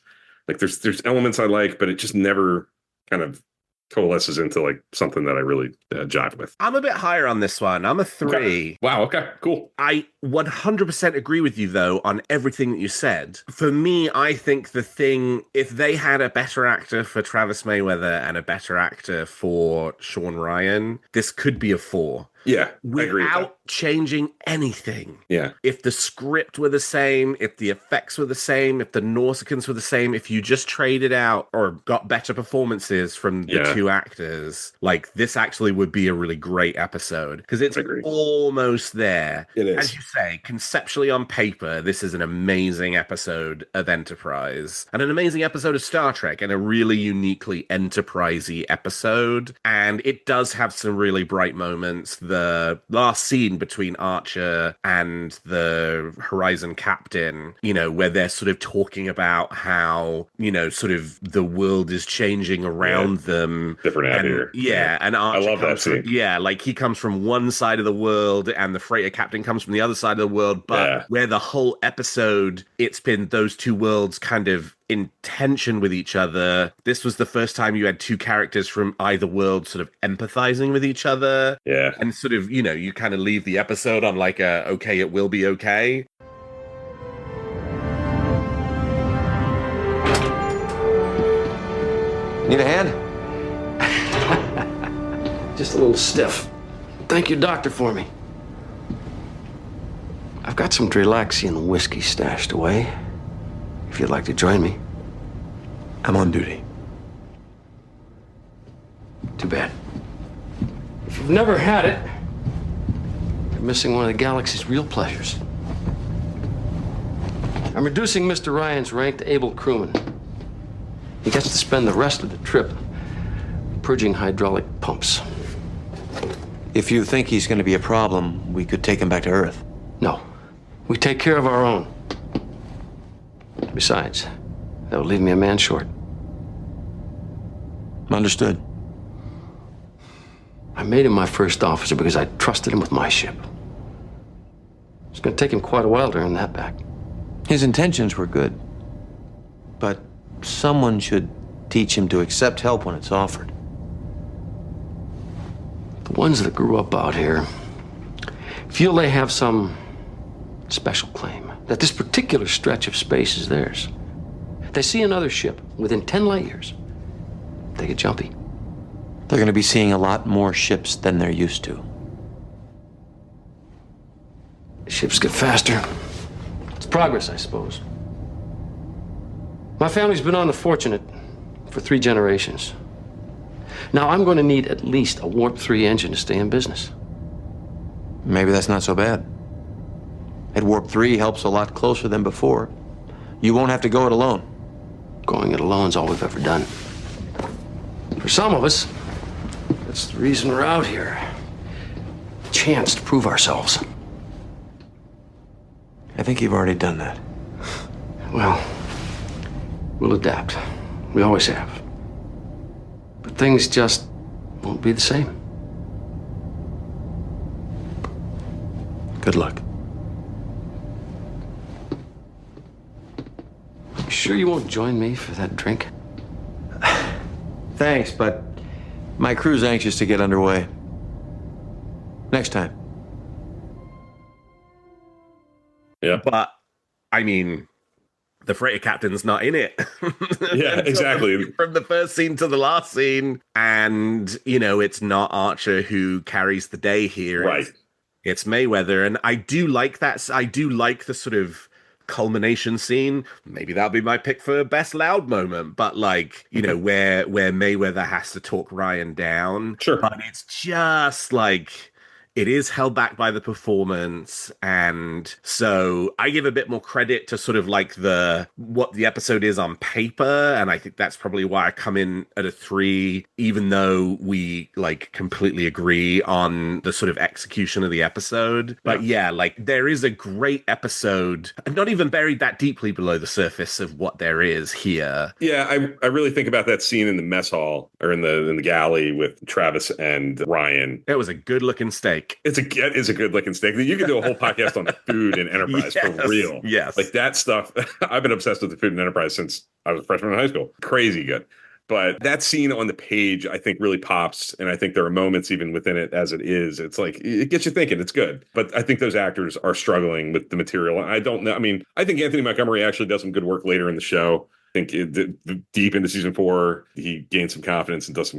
D: Like, there's elements I like, but it just never kind of coalesces into, like, something that I really jive with.
A: I'm a bit higher on this one. I'm a 3.
D: Okay. Wow. Okay, cool.
A: I 100% agree with you, though, on everything that you said. For me, I think the thing, if they had a better actor for Travis Mayweather and a better actor for Sean Ryan, this could be a 4.
D: Yeah, I agree with that.
A: without changing anything.
D: Yeah.
A: If the script were the same, if the effects were the same, if the Nausicaans were the same, if you just traded out or got better performances from the two actors, like this actually would be a really great episode because it's almost there.
D: It is.
A: As you say, conceptually on paper, this is an amazing episode of Enterprise and an amazing episode of Star Trek and a really uniquely Enterprise-y episode. And it does have some really bright moments. The last scene between Archer and the Horizon captain, you know, where they're sort of talking about how, you know, sort of the world is changing around them.
D: Different out here.
A: Yeah, and Archer
D: I love that scene.
A: like he comes from one side of the world and the freighter captain comes from the other side of the world, but where the whole episode, it's been those two worlds kind of in tension with each other. This was the first time you had two characters from either world sort of empathizing with each other.
D: Yeah.
A: And sort of, you know, you kind of leave the episode on like a, okay, it will be okay.
C: Need a hand?
H: Just a little stiff. Thank you, doctor, for me. I've got some Drilaxian whiskey stashed away. If you'd like to join me.
C: I'm on duty.
H: Too bad. If you've never had it, you're missing one of the galaxy's real pleasures. I'm reducing Mr. Ryan's rank to able crewman. He gets to spend the rest of the trip purging hydraulic pumps.
C: If you think he's going to be a problem, we could take him back to Earth.
H: No. We take care of our own. Besides, that would leave me a man short.
C: Understood.
H: I made him my first officer because I trusted him with my ship. It's going to take him quite a while to earn that back.
C: His intentions were good. But someone should teach him to accept help when it's offered.
H: The ones that grew up out here feel they have some special claim, that this particular stretch of space is theirs. They see another ship within 10 light years. They get jumpy.
C: They're going to be seeing a lot more ships than they're used to.
H: Ships get faster. It's progress, I suppose. My family's been on the Fortunate for 3 generations. Now I'm going to need at least a Warp 3 engine to stay in business.
C: Maybe that's not so bad. At Warp 3 helps a lot closer than before. You won't have to go it alone.
H: Going it alone's all we've ever done. For some of us, that's the reason we're out here. A chance to prove ourselves.
C: I think you've already done that.
H: Well, we'll adapt. We always have. But things just won't be the same.
C: Good luck.
H: You sure you won't join me for that drink?
C: Thanks, but my crew's anxious to get underway. Next time.
D: Yeah.
A: But, I mean, the freighter captain's not in it.
D: Yeah, exactly.
A: From the first scene to the last scene. And, you know, it's not Archer who carries the day here.
D: Right.
A: It's Mayweather. And I do like that. I do like the sort of culmination scene. Maybe that'll be my pick for best loud moment. But, like, you know, where Mayweather has to talk Ryan down.
D: Sure.
A: But it's just like... It is held back by the performance, and so I give a bit more credit to sort of like what the episode is on paper, and I think that's probably why I come in at a 3, even though we like completely agree on the sort of execution of the episode. But yeah, like there is a great episode, and not even buried that deeply below the surface of what there is here.
D: Yeah, I really think about that scene in the mess hall or in the galley with Travis and Ryan.
A: It was a good looking steak.
D: It is a good looking steak. You could do a whole podcast on food and Enterprise for real.
A: Yes.
D: Like that stuff. I've been obsessed with the food and Enterprise since I was a freshman in high school. Crazy good. But that scene on the page, I think, really pops. And I think there are moments even within it as it is. It's like, it gets you thinking. It's good. But I think those actors are struggling with the material. I don't know. I mean, I think Anthony Montgomery actually does some good work later in the show. I think deep into season 4, he gains some confidence and does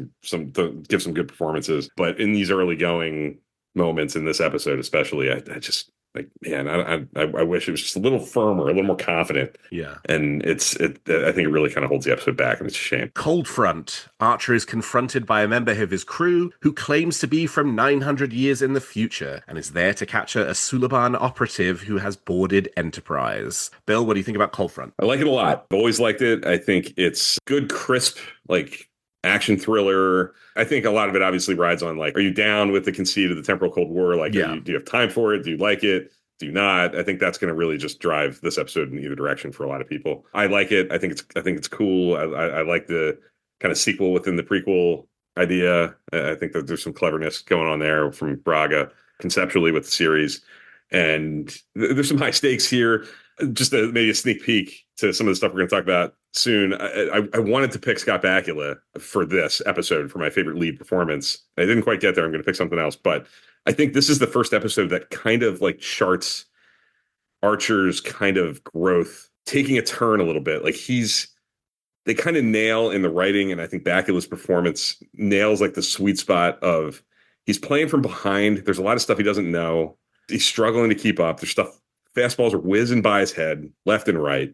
D: gives some good performances. But in these early going, moments in this episode, especially. I just like, man, I wish it was just a little firmer, a little more confident.
A: Yeah.
D: And I think it really kind of holds the episode back, and it's a shame.
A: Cold Front. Archer is confronted by a member of his crew who claims to be from 900 years in the future and is there to capture a Suliban operative who has boarded Enterprise. Bill, what do you think about Cold Front?
D: I like it a lot. I've always liked it. I think it's good, crisp, like action thriller. I think a lot of it obviously rides on, like, are you down with the conceit of the temporal Cold War? Like,
A: yeah.
D: Do you have time for it? Do you like it? Do you not? I think that's going to really just drive this episode in either direction for a lot of people. I like it. I think it's cool. I like the kind of sequel within the prequel idea. I think that there's some cleverness going on there from Braga conceptually with the series. And there's some high stakes here. Just maybe a sneak peek to some of the stuff we're going to talk about soon. I wanted to pick Scott Bakula for this episode for my favorite lead performance. I didn't quite get there. I'm going to pick something else. But I think this is the first episode that kind of like charts Archer's kind of growth, taking a turn a little bit. Like they kind of nail in the writing, and I think Bakula's performance nails like the sweet spot of he's playing from behind. There's a lot of stuff he doesn't know. He's struggling to keep up. There's stuff. Fastballs are whizzing by his head left and right,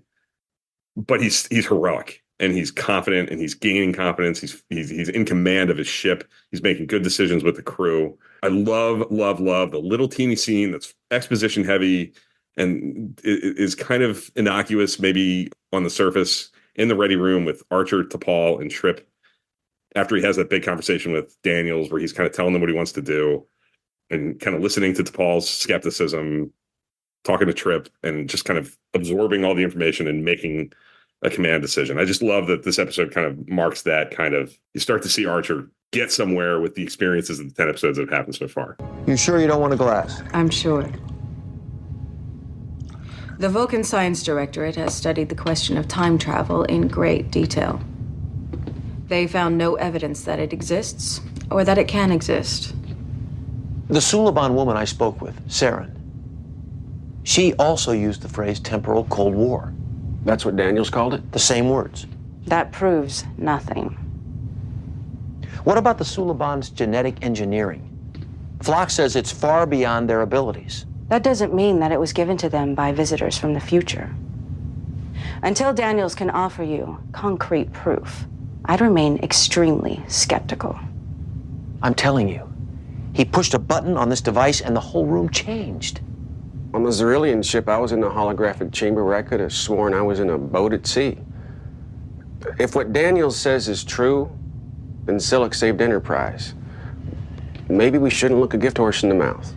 D: but he's heroic and he's confident and he's gaining confidence. He's in command of his ship. He's making good decisions with the crew. I love the little teeny scene that's exposition heavy and is kind of innocuous, maybe on the surface, in the ready room with Archer, T'Pol, and Trip after he has that big conversation with Daniels where he's kind of telling them what he wants to do and kind of listening to T'Pol's skepticism, talking to Trip, and just kind of absorbing all the information and making a command decision. I just love that this episode kind of marks that kind of, you start to see Archer get somewhere with the experiences of the 10 episodes that have happened so far.
C: You sure you don't want a glass?
I: I'm sure. The Vulcan Science Directorate has studied the question of time travel in great detail. They found no evidence that it exists or that it can exist.
C: The Suliban woman I spoke with, Saren, she also used the phrase temporal Cold War.
G: That's what Daniels called it?
C: The same words.
I: That proves nothing.
C: What about the Suliban's genetic engineering? Flock says it's far beyond their abilities.
I: That doesn't mean that it was given to them by visitors from the future. Until Daniels can offer you concrete proof, I'd remain extremely skeptical.
C: I'm telling you, he pushed a button on this device and the whole room changed.
G: On the Zerillian ship, I was in a holographic chamber where I could have sworn I was in a boat at sea. If what Daniels says is true, then Silic saved Enterprise. Maybe we shouldn't look a gift horse in the mouth.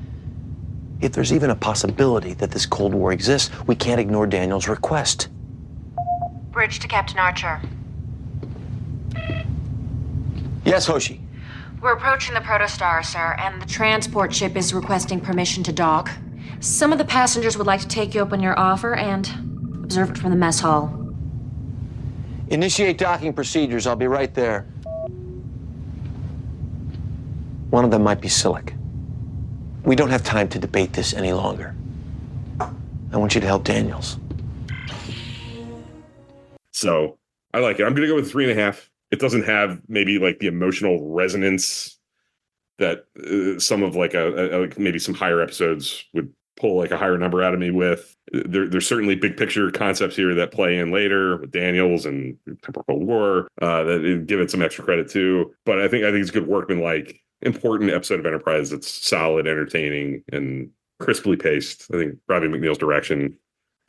C: If there's even a possibility that this Cold War exists, we can't ignore Daniels' request.
J: Bridge to Captain Archer.
C: Yes, Hoshi.
J: We're approaching the Protostar, sir, and the transport ship is requesting permission to dock. Some of the passengers would like to take you up on your offer and observe it from the mess hall.
C: Initiate docking procedures. I'll be right there. One of them might be Silic. We don't have time to debate this any longer. I want you to help Daniels.
D: So I like it. I'm going to go with 3.5. It doesn't have maybe like the emotional resonance that some of like maybe some higher episodes would pull like a higher number out of me with. There's certainly big picture concepts here that play in later with Daniels and Temporal Cold War that give it some extra credit too. But I think it's good workmanlike, important episode of Enterprise that's solid, entertaining, and crisply paced. I think Robbie McNeil's direction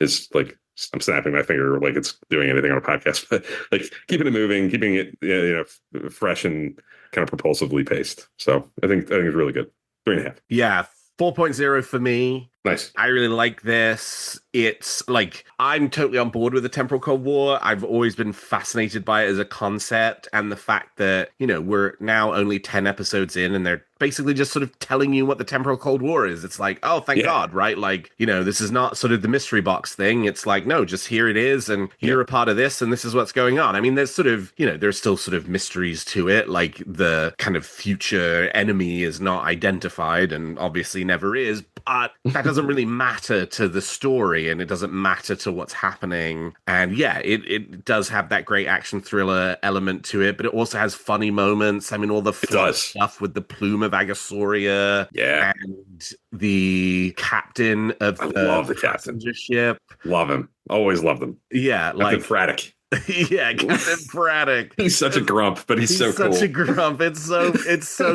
D: is like, I'm snapping my finger like it's doing anything on a podcast, but like keeping it moving, keeping it fresh and kind of propulsively paced. So I think it's really good. 3.5.
A: Yeah, 4.0 for me.
D: Nice.
A: I really like this. It's like, I'm totally on board with the Temporal Cold War. I've always been fascinated by it as a concept, and the fact that, we're now only 10 episodes in and they're basically just sort of telling you what the Temporal Cold War is. It's like, oh, thank God, right? Like, this is not sort of the mystery box thing. It's like, no, just here it is, and you're a part of this, and this is what's going on. I mean, there's sort of, there's still sort of mysteries to it, like the kind of future enemy is not identified and obviously never is, but that doesn't doesn't really matter to the story and it doesn't matter to what's happening. And yeah, it does have that great action thriller element to it, but it also has funny moments. I mean, all the fun stuff with the plume of Agasauria, and the captain of the passenger ship.
D: Love him. Always loved him.
A: Yeah,
D: Captain Fraddock.
A: Yeah, Captain Fraddock.
D: He's such a grump, but he's so cool.
A: Such a grump. It's so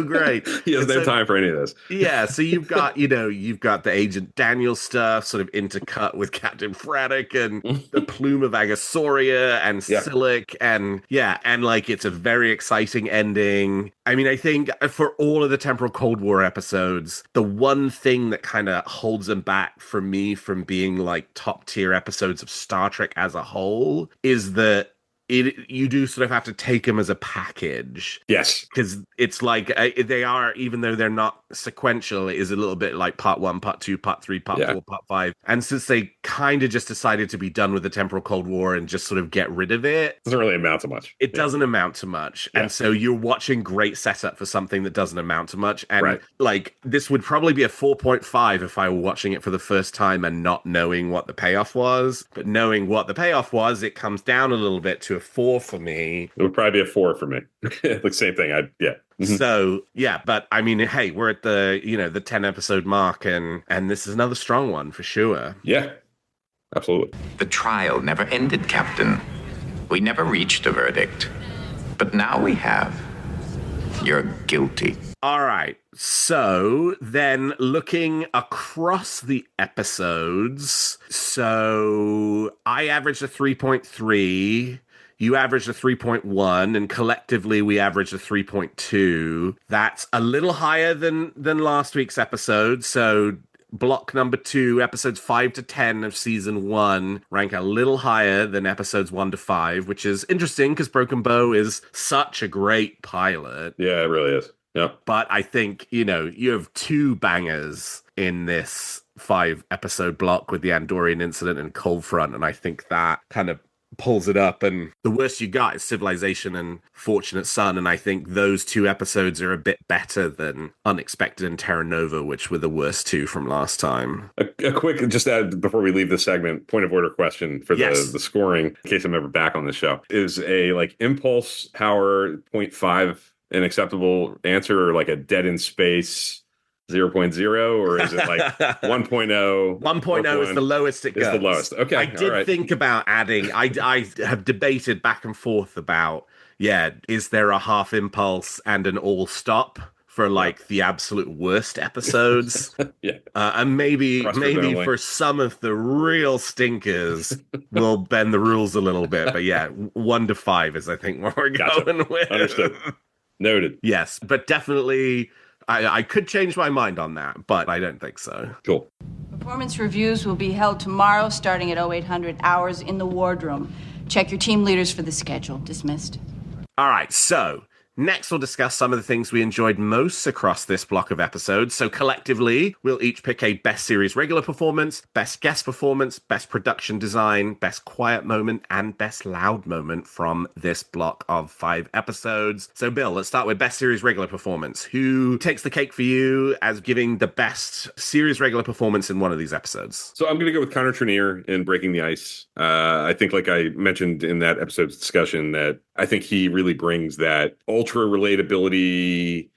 A: great.
D: He has no time for any of this.
A: Yeah, so you've got the Agent Daniel stuff sort of intercut with Captain Fraddock and the plume of Agasauria and Silic, and like it's a very exciting ending. I mean, I think for all of the Temporal Cold War episodes, the one thing that kind of holds them back for me from being like top tier episodes of Star Trek as a whole is that you do sort of have to take them as a package.
D: Yes.
A: Because it's like they are, even though they're not sequential, it is a little bit like part 1, part 2, part 3, part 4, part 5. And since they kind of just decided to be done with the Temporal Cold War and just sort of get rid of it.
D: Doesn't really amount to much.
A: It doesn't amount to much. Yeah. And so you're watching great setup for something that doesn't amount to much. And like, this would probably be a 4.5 if I were watching it for the first time and not knowing what the payoff was. But knowing what the payoff was, it comes down a little bit to a 4 for me.
D: It would probably be a 4 for me. Like same thing.
A: So yeah, but I mean, hey, we're at the the 10 episode mark, and this is another strong one for sure.
D: Yeah, absolutely.
K: The trial never ended, Captain. We never reached a verdict, but now we have. You're guilty.
A: All right. So then looking across the episodes, so I averaged a 3.3. You averaged a 3.1, and collectively we averaged a 3.2. That's a little higher than last week's episode. So block number 2, episodes 5 to 10 of season 1 rank a little higher than episodes 1 to 5, which is interesting because Broken Bow is such a great pilot.
D: Yeah, it really is. Yeah.
A: But I think, you have 2 bangers in this 5 episode block with the Andorian incident and Cold Front, and I think that kind of pulls it up. And the worst you got is Civilization and Fortunate Son, and I think those 2 episodes are a bit better than Unexpected and Terra Nova, which were the worst 2 from last time.
D: A quick, just add before we leave this segment, point of order question for the scoring, in case I'm ever back on this show. Is a like impulse power 0.5 an acceptable answer, or like a Dead in Space 0.0, or is it like 1.0?
A: 1.0 is the lowest it goes.
D: It's the lowest. Okay.
A: I did think about adding, I have debated back and forth about, is there a half impulse and an all stop for like the absolute worst episodes? And maybe for some of the real stinkers, we'll bend the rules a little bit. But 1 to 5 is I think what we're going with.
D: Understood. Noted.
A: Yes, but definitely I could change my mind on that, but I don't think so.
D: Cool.
L: Performance reviews will be held tomorrow starting at 0800 hours in the wardroom. Check your team leaders for the schedule. Dismissed.
A: All right, so next, we'll discuss some of the things we enjoyed most across this block of episodes. So collectively, we'll each pick a best series regular performance, best guest performance, best production design, best quiet moment, and best loud moment from this block of 5 episodes. So Bill, let's start with best series regular performance. Who takes the cake for you as giving the best series regular performance in one of these episodes?
D: So I'm going to go with Connor Trenier in Breaking the Ice. I think, like I mentioned in that episode's discussion, that I think he really brings that ultra relatability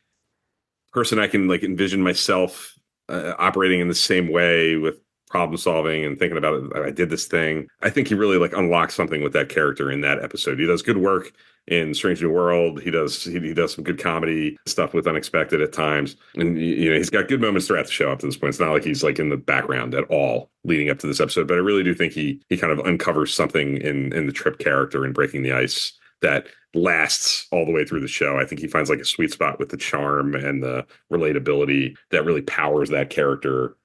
D: person I can like envision myself operating in the same way with problem solving and thinking about it. I did this thing. I think he really like unlocks something with that character in that episode. He does good work in Strange New World. He does some good comedy stuff with Unexpected at times. And he's got good moments throughout the show up to this point. It's not like he's like in the background at all leading up to this episode, but I really do think he kind of uncovers something in the Trip character in Breaking the Ice that lasts all the way through the show. I think he finds like a sweet spot with the charm and the relatability that really powers that character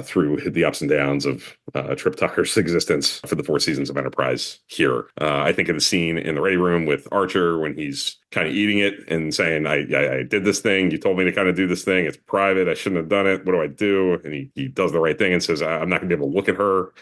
D: through the ups and downs of Trip Tucker's existence for the 4 seasons of Enterprise here. I think of the scene in the ready room with Archer when he's kind of eating it and saying, I did this thing. You told me to kind of do this thing. It's private. I shouldn't have done it. What do I do? And he does the right thing and says, I'm not going to be able to look at her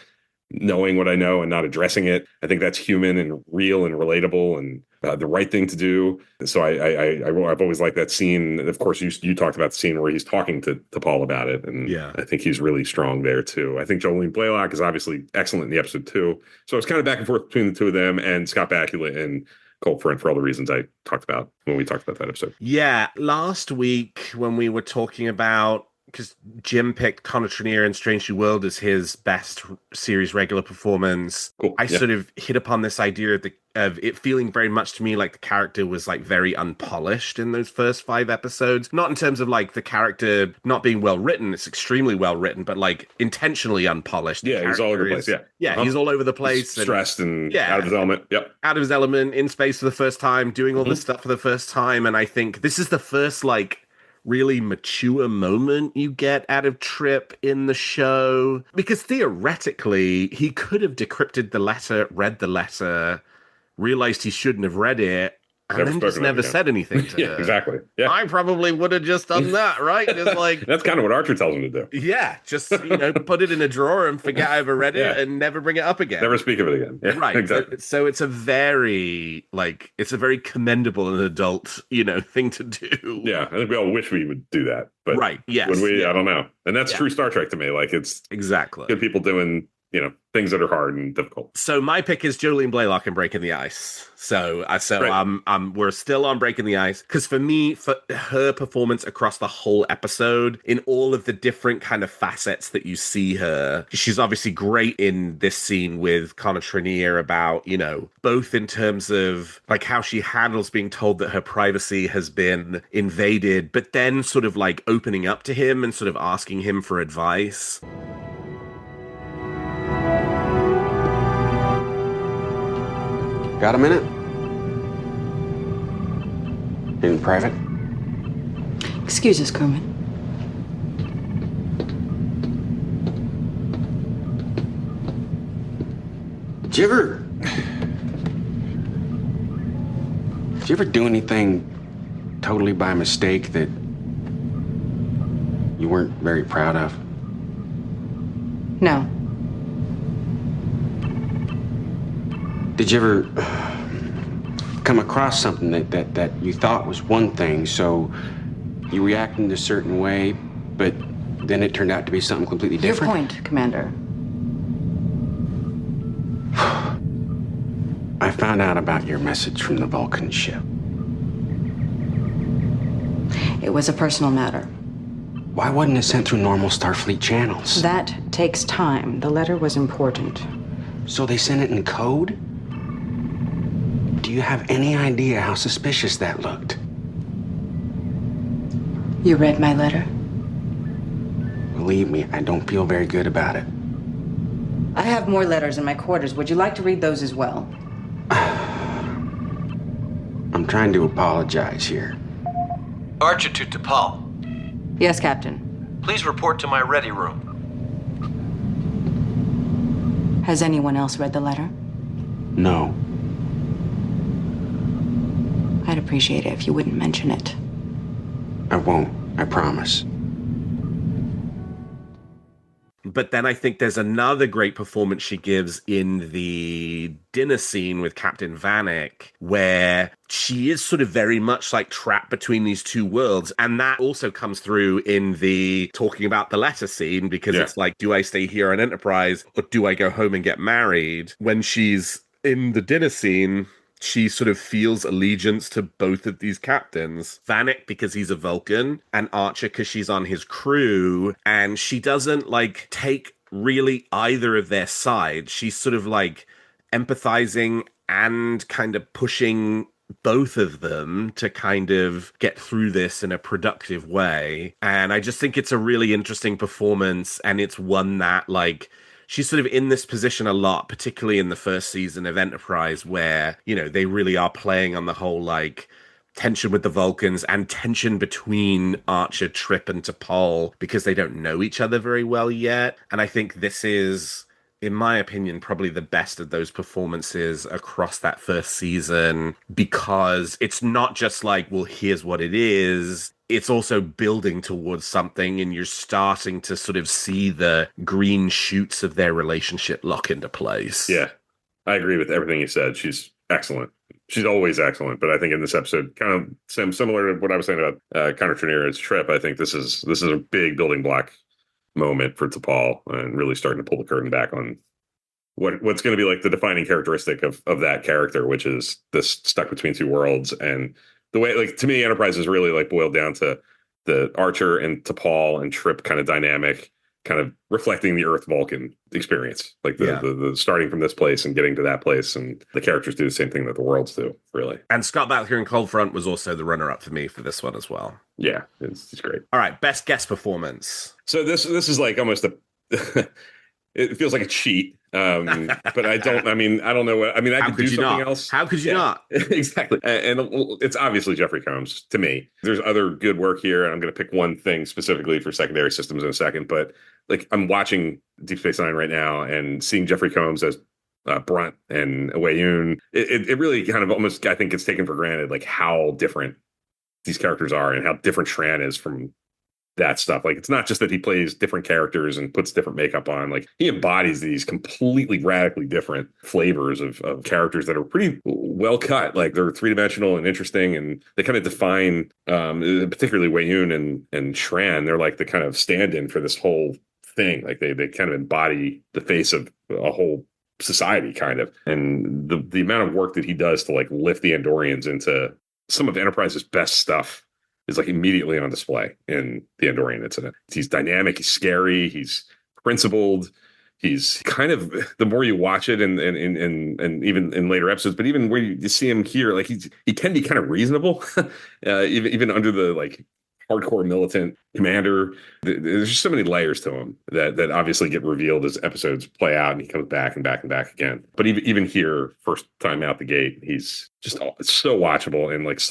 D: knowing what I know and not addressing it. I think that's human and real and relatable and the right thing to do. So I've always liked that scene. Of course, you talked about the scene where he's talking to Paul about it, and I think he's really strong there too. I think Jolene Blalock is obviously excellent in the episode too. So it's kind of back and forth between the two of them and Scott Bakula and Colt Friend for all the reasons I talked about when we talked about that episode.
A: Yeah, last week when we were talking about, because Jim picked Connor Trinneer in Strange New World as his best series regular performance, I sort of hit upon this idea of it feeling very much to me like the character was like very unpolished in those first 5 episodes. Not in terms of like the character not being well written, it's extremely well written, but like intentionally unpolished.
D: Yeah, he's all over the place.
A: He's all over the place.
D: He's stressed and out of his element. Yep.
A: Out of his element, in space for the first time, doing all this stuff for the first time. And I think this is the first like really mature moment you get out of Trip in the show, because theoretically he could have decrypted the letter, read the letter, realized he shouldn't have read it, and then just never said anything to her.
D: Exactly. Yeah,
A: I probably would have just done that, right? Just like
D: that's kind of what Archer tells him to do.
A: Yeah, just put it in a drawer and forget I ever read it and never bring it up again.
D: Never speak of it again. Yeah,
A: right.
D: Exactly.
A: So it's a very commendable and adult, thing to do.
D: Yeah, I think we all wish we would do that, but
A: right. Yes.
D: When we, I don't know, and that's true Star Trek to me. Like it's
A: exactly
D: good people doing things that are hard and difficult.
A: So my pick is Jolene Blalock in Breaking the Ice. So we're still on Breaking the Ice, because for me, for her performance across the whole episode, in all of the different kind of facets that you see her, she's obviously great in this scene with Connor Trinneer about, both in terms of like how she handles being told that her privacy has been invaded, but then sort of like opening up to him and sort of asking him for advice.
G: Got a minute? In private?
L: Excuse us, Kermit.
G: Did you ever do anything totally by mistake that you weren't very proud of?
L: No.
G: Did you ever come across something that you thought was one thing, so you reacted in a certain way, but then it turned out to be something completely different?
L: Your point, Commander.
G: I found out about your message from the Vulcan ship.
L: It was a personal matter.
G: Why wasn't it sent through normal Starfleet channels?
L: That takes time. The letter was important.
G: So they sent it in code? Do you have any idea how suspicious that looked?
L: You read my letter?
G: Believe me, I don't feel very good about it.
L: I have more letters in my quarters. Would you like to read those as well?
G: I'm trying to apologize here.
F: Archer to T'Pol.
L: Yes, Captain.
F: Please report to my ready room.
L: Has anyone else read the letter?
G: No.
L: I'd appreciate it if you wouldn't mention it.
G: I won't, I promise.
A: But then I think there's another great performance she gives in the dinner scene with Captain Vanek, where she is sort of very much like trapped between these two worlds. And that also comes through in the talking about the letter scene, because it's like, do I stay here on Enterprise or do I go home and get married? When she's in the dinner scene, she sort of feels allegiance to both of these captains. Vanek because he's a Vulcan, and Archer because she's on his crew, and she doesn't like take really either of their sides. She's sort of like empathizing and kind of pushing both of them to kind of get through this in a productive way. And I just think it's a really interesting performance, and it's one that like she's sort of in this position a lot, particularly in the first season of Enterprise, where, they really are playing on the whole, like, tension with the Vulcans and tension between Archer, Trip, and T'Pol, because they don't know each other very well yet. And I think this is, in my opinion, probably the best of those performances across that first season, because it's not just like, well, here's what it is. it's also building towards something, and you're starting to sort of see the green shoots of their relationship lock into place.
D: Yeah, I agree with everything you said. She's excellent. She's always excellent, but I think in this episode, kind of similar to what I was saying about Connor Trinneer's trip, I think this is a big building block moment for T'Pol, and really starting to pull the curtain back on what's going to be like the defining characteristic of that character, which is this stuck between two worlds. And the way, like, to me, Enterprise is really like boiled down to the Archer and T'Pol and Trip kind of dynamic, kind of reflecting the Earth Vulcan experience, like the starting from this place and getting to that place, and the characters do the same thing that the worlds do, really.
A: And Scott Bakula in Cold Front was also the runner-up for me for this one as well.
D: Yeah, it's great.
A: All right, best guest performance.
D: So this is like almost a it feels like a cheat, but I don't know what I mean. I could do something else.
A: How could you not?
D: Exactly. And it's obviously Jeffrey Combs to me. There's other good work here, and I'm going to pick one thing specifically for secondary systems in a second. But like, I'm watching Deep Space Nine right now and seeing Jeffrey Combs as Brunt and Wei Yun. It really kind of almost, I think, gets taken for granted, like how different these characters are and how different Shran is from that stuff. Like, it's not just that he plays different characters and puts different makeup on. Like, he embodies these completely radically different flavors of characters that are pretty well cut. Like, they're three-dimensional and interesting, and they kind of define particularly Wei Yun and Shran. They're like the kind of stand-in for this whole thing. Like, they kind of embody the face of a whole society, kind of. And the amount of work that he does to like lift the Andorians into some of Enterprise's best stuff is like immediately on display in the Andorian incident. He's dynamic, he's scary, he's principled, he's kind of, the more you watch it and even in later episodes, but even where you see him here, like he can be kind of reasonable, even under the like hardcore militant commander. There's just so many layers to him that obviously get revealed as episodes play out, and he comes back and back and back again. But even here, first time out the gate, he's just so watchable, and like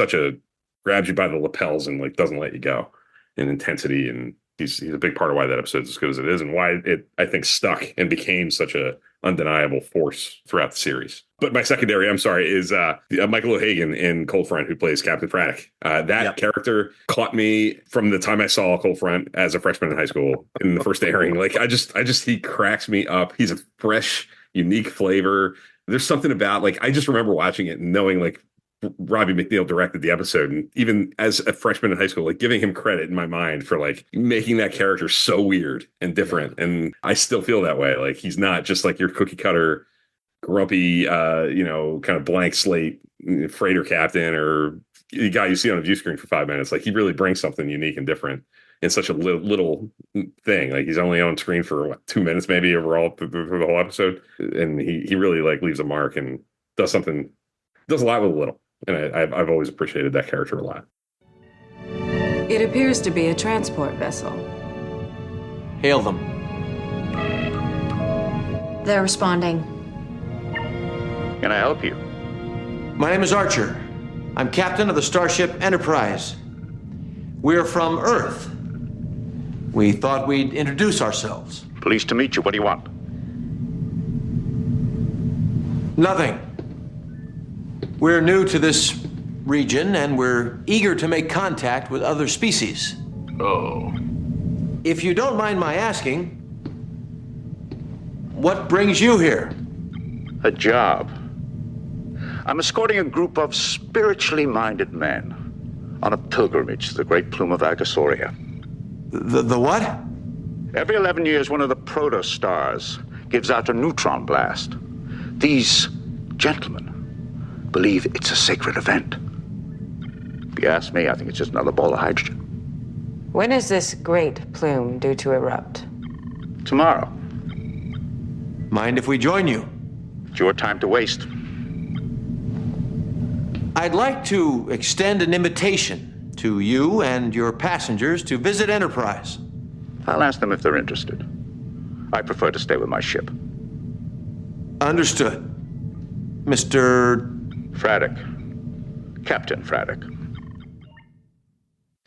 D: grabs you by the lapels and like doesn't let you go in intensity. And he's a big part of why that episode's as good as it is, and why it, I think, stuck and became such a undeniable force throughout the series. But my secondary, I'm sorry, is Michael O'Hagan in Cold Front, who plays Captain Braddock. That character caught me from the time I saw Cold Front as a freshman in high school in the first airing. Like, he cracks me up. He's a fresh, unique flavor. There's something about, like, I just remember watching it and knowing, like, Robbie McNeil directed the episode, and even as a freshman in high school, like, giving him credit in my mind for like making that character so weird and different. And I still feel that way. Like, he's not just like your cookie cutter, grumpy, kind of blank slate freighter captain or the guy you see on a view screen for 5 minutes. Like, he really brings something unique and different in such a little thing. Like, he's only on screen for 2 minutes maybe overall through the whole episode, and he really like leaves a mark and does a lot with a little. And I've always appreciated that character a lot.
M: It appears to be a transport vessel.
C: Hail them.
J: They're responding.
K: Can I help you?
C: My name is Archer. I'm captain of the starship Enterprise. We're from Earth. We thought we'd introduce ourselves.
K: Pleased to meet you. What do you want?
C: Nothing. We're new to this region, and we're eager to make contact with other species.
K: Oh.
C: If you don't mind my asking, what brings you here?
K: A job. I'm escorting a group of spiritually minded men on a pilgrimage to the great plume of Agasauria.
C: The what?
K: Every 11 years, one of the protostars gives out a neutron blast. These gentlemen believe it's a sacred event. If you ask me, I think it's just another ball of hydrogen.
M: When is this great plume due to erupt?
K: Tomorrow.
C: Mind if we join you?
K: It's your time to waste.
C: I'd like to extend an invitation to you and your passengers to visit Enterprise.
K: I'll ask them if they're interested. I prefer to stay with my ship.
C: Understood. Mr.
K: Braddock. Captain Braddock.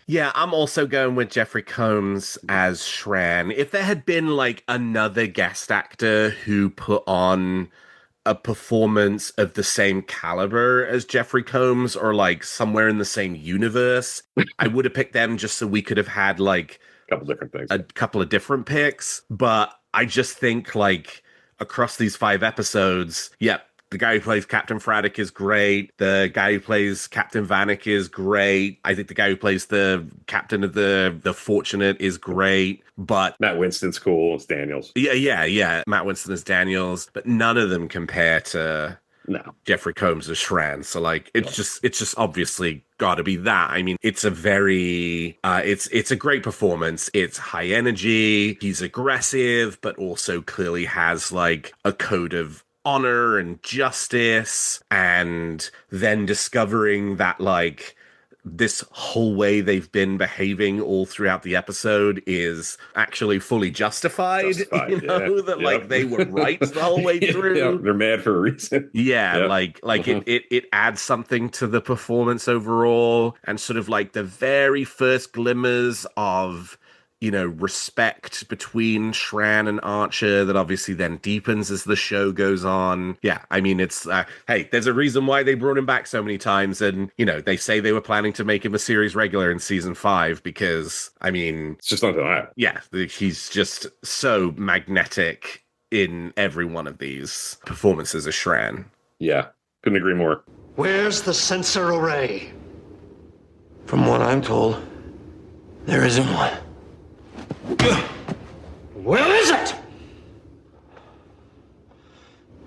A: Yeah, I'm also going with Jeffrey Combs as Shran. If there had been like another guest actor who put on a performance of the same caliber as Jeffrey Combs or like somewhere in the same universe, I would have picked them just so we could have had like
D: couple different things,
A: a couple of different picks. But I just think like across these 5 episodes, the guy who plays Captain Fraddock is great. The guy who plays Captain Vanek is great. I think the guy who plays the captain of the Fortunate is great. But
D: Matt Winston's cool. It's Daniels.
A: Yeah. Matt Winston is Daniels, but none of them compare to Jeffrey Combs as Shran. So like it's just obviously got to be that. I mean, it's a very it's a great performance. It's high energy. He's aggressive, but also clearly has like a code of honor and justice, and then discovering that like this whole way they've been behaving all throughout the episode is actually fully justified that like they were right the whole way through.
D: Yeah, they're mad for a reason.
A: It adds something to the performance overall, and sort of like the very first glimmers of respect between Shran and Archer that obviously then deepens as the show goes on. Yeah, I mean, it's, hey, there's a reason why they brought him back so many times. And, they say they were planning to make him a series regular in season 5 because, I mean...
D: It's just undeniable.
A: Yeah, he's just so magnetic in every one of these performances as Shran.
D: Yeah, couldn't agree more.
N: Where's the sensor array?
C: From what I'm told, there isn't one.
N: Where is it?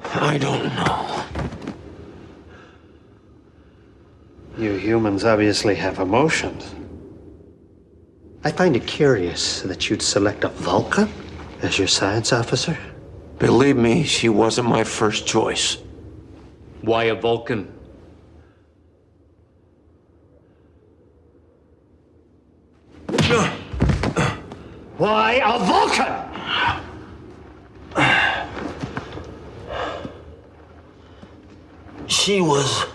C: I don't know.
N: You humans obviously have emotions. I find it curious that you'd select a Vulcan as your science officer.
C: Believe me, she wasn't my first choice.
O: Why a Vulcan?
N: Why a Vulcan?
C: She was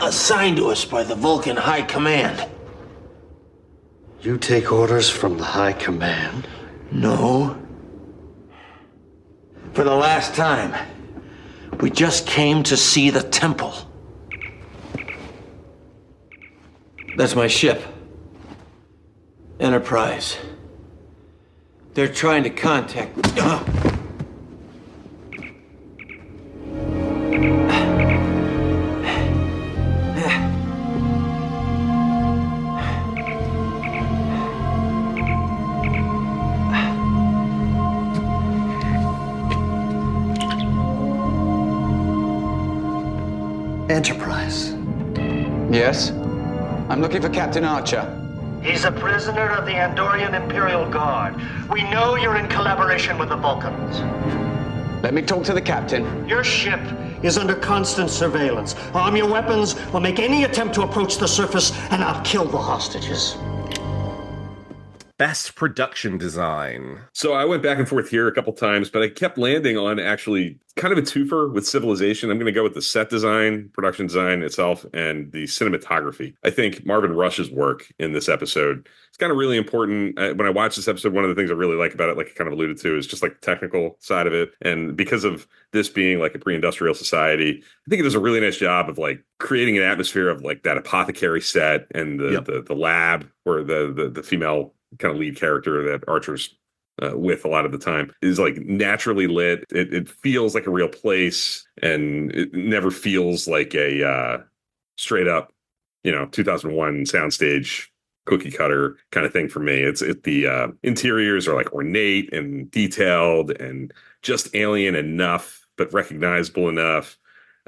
C: assigned to us by the Vulcan High Command.
N: You take orders from the High Command?
C: No. For the last time, we just came to see the temple. That's my ship. Enterprise. They're trying to contact...
N: Enterprise.
P: Yes? I'm looking for Captain Archer.
N: He's a prisoner of the Andorian Imperial Guard. We know you're in collaboration with the Vulcans.
P: Let me talk to the captain.
N: Your ship is under constant surveillance. Arm your weapons or make any attempt to approach the surface, and I'll kill the hostages.
A: Best production design.
D: So I went back and forth here a couple times, but I kept landing on actually kind of a twofer with Civilization. I'm going to go with the set design, production design itself, and the cinematography. I think Marvin Rush's work in this episode is kind of really important. When I watched this episode, one of the things I really like about it, like I kind of alluded to, is just like the technical side of it. And because of this being like a pre-industrial society, I think it does a really nice job of like creating an atmosphere of like that apothecary set and the lab where the female kind of lead character that Archer's with a lot of the time is like naturally lit. It feels like a real place, and it never feels like a straight up 2001 soundstage cookie cutter kind of thing for me. The interiors are like ornate and detailed and just alien enough but recognizable enough.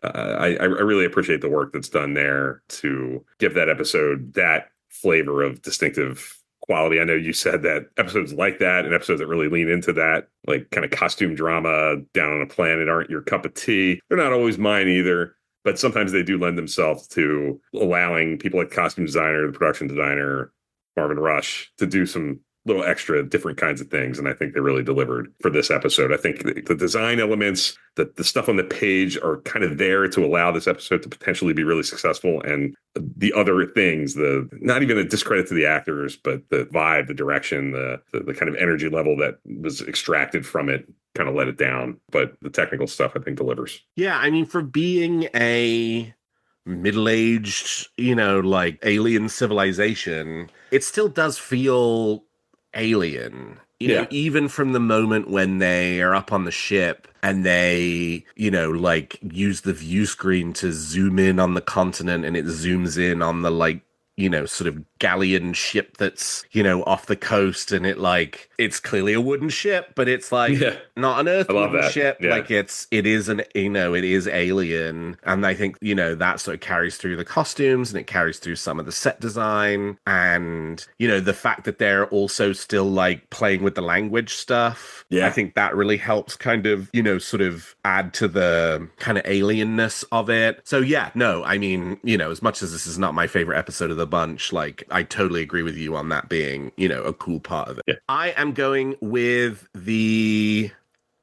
D: I really appreciate the work that's done there to give that episode that flavor of distinctive quality. I know you said that episodes like that and episodes that really lean into that, like kind of costume drama down on a planet, aren't your cup of tea. They're not always mine either, but sometimes they do lend themselves to allowing people like costume designer, the production designer, Marvin Rush, to do some little extra different kinds of things, and I think they really delivered for this episode. I think the design elements, the stuff on the page are kind of there to allow this episode to potentially be really successful, and the other things, the not even a discredit to the actors, but the vibe, the direction, the kind of energy level that was extracted from it kind of let it down. But the technical stuff, I think, delivers.
A: Yeah, I mean, for being a middle-aged, like alien civilization, it still does feel alien. Even from the moment when they are up on the ship and they, like use the view screen to zoom in on the continent and it zooms in on the like, sort of galleon ship that's, off the coast, and it's clearly a wooden ship, but it's like not an earth wooden ship.
D: Yeah.
A: Like it is it is alien. And I think, that sort of carries through the costumes, and it carries through some of the set design, and, the fact that they're also still like playing with the language stuff.
D: Yeah.
A: I think that really helps kind of, sort of add to the kind of alienness of it. So yeah, no, I mean, as much as this is not my favorite episode of the bunch, like I totally agree with you on that being, a cool part of it.
D: Yeah.
A: I am going with the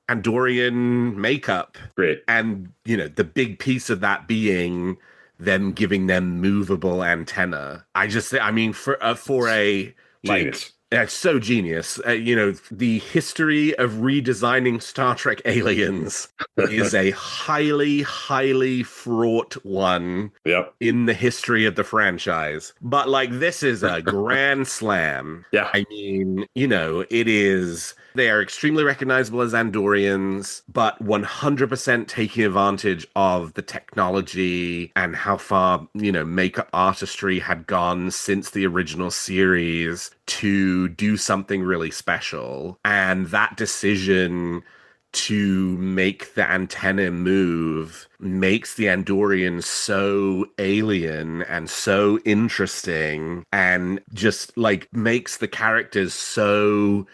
A: Andorian makeup.
D: Great.
A: And, the big piece of that being them giving them movable antenna. For a like
D: Genius.
A: It's so genius. The history of redesigning Star Trek aliens is a highly, highly fraught one in the history of the franchise. But, this is a grand slam.
D: Yeah.
A: I mean, it is... They are extremely recognizable as Andorians, but 100% taking advantage of the technology and how far, makeup artistry had gone since the original series to do something really special. And that decision to make the antenna move makes the Andorians so alien and so interesting, and just makes the characters so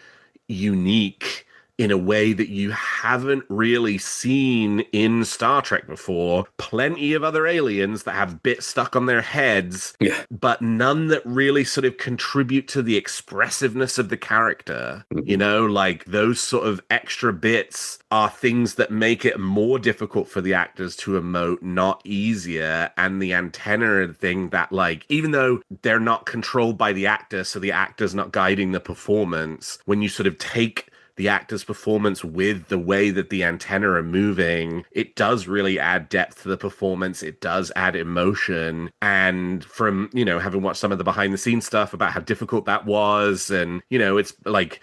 A: unique in a way that you haven't really seen in Star Trek before. Plenty of other aliens that have bits stuck on their heads, but none that really sort of contribute to the expressiveness of the character. Those sort of extra bits are things that make it more difficult for the actors to emote, not easier. And the antenna thing that, even though they're not controlled by the actor, so the actor's not guiding the performance, when you sort of take the actor's performance with the way that the antenna are moving, it does really add depth to the performance. It does add emotion. And from, having watched some of the behind the scenes stuff about how difficult that was, and, it's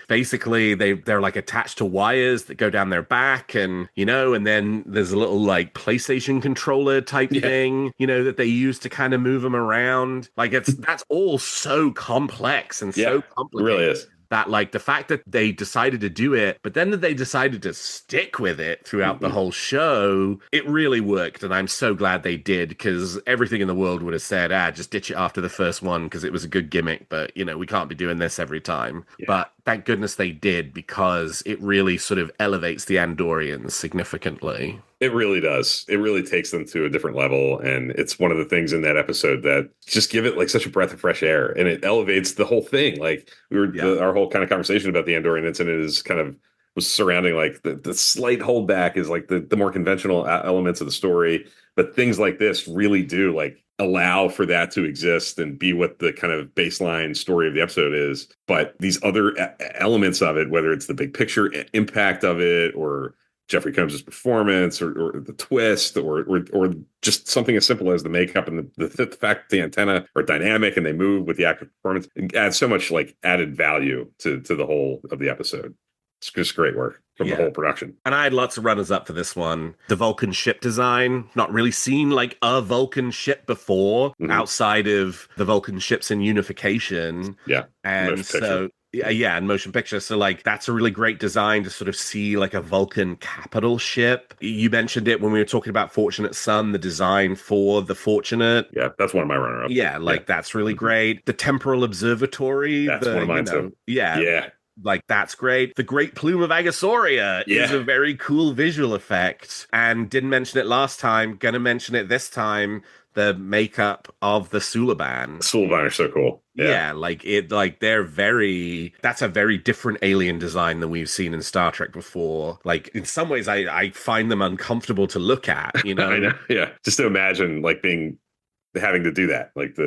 A: basically they're attached to wires that go down their back, and, and then there's a little PlayStation controller type thing, that they use to kind of move them around. That's all so complex and so complicated.
D: It really is.
A: That the fact that they decided to do it, but then that they decided to stick with it throughout the whole show, it really worked. And I'm so glad they did, because everything in the world would have said, just ditch it after the first one because it was a good gimmick, but we can't be doing this every time. But thank goodness they did, because it really sort of elevates the Andorians significantly.
D: It really does. It really takes them to a different level. And it's one of the things in that episode that just give it such a breath of fresh air, and it elevates the whole thing. Our whole kind of conversation about the Andorian incident is kind of was surrounding the slight holdback is the more conventional elements of the story. But things like this really do allow for that to exist and be what the kind of baseline story of the episode is. But these other elements of it, whether it's the big picture impact of it, or Jeffrey Combs' performance, or the twist, or just something as simple as the makeup and the fact that the antenna are dynamic and they move with the actor's performance, it adds so much added value to the whole of the episode. It's just great work from the whole production.
A: And I had lots of runners up for this one. The Vulcan ship design, not really seen a Vulcan ship before outside of the Vulcan ships in Unification.
D: Yeah.
A: And so and motion picture. So that's a really great design to sort of see a Vulcan capital ship. You mentioned it when we were talking about Fortunate Son, the design for the Fortunate.
D: Yeah, that's one of my runner-ups.
A: Yeah, that's really great. The Temporal Observatory.
D: That's one of mine too.
A: Yeah. That's great. The Great Plume of Agasauria is a very cool visual effect. And didn't mention it last time, gonna mention it this time. the makeup of the Suliban.
D: Suliban are so cool.
A: Yeah, that's a very different alien design than we've seen in Star Trek before. Like, in some ways, I find them uncomfortable to look at, you know?
D: I know, yeah. Just to imagine, like, having to do that. Like,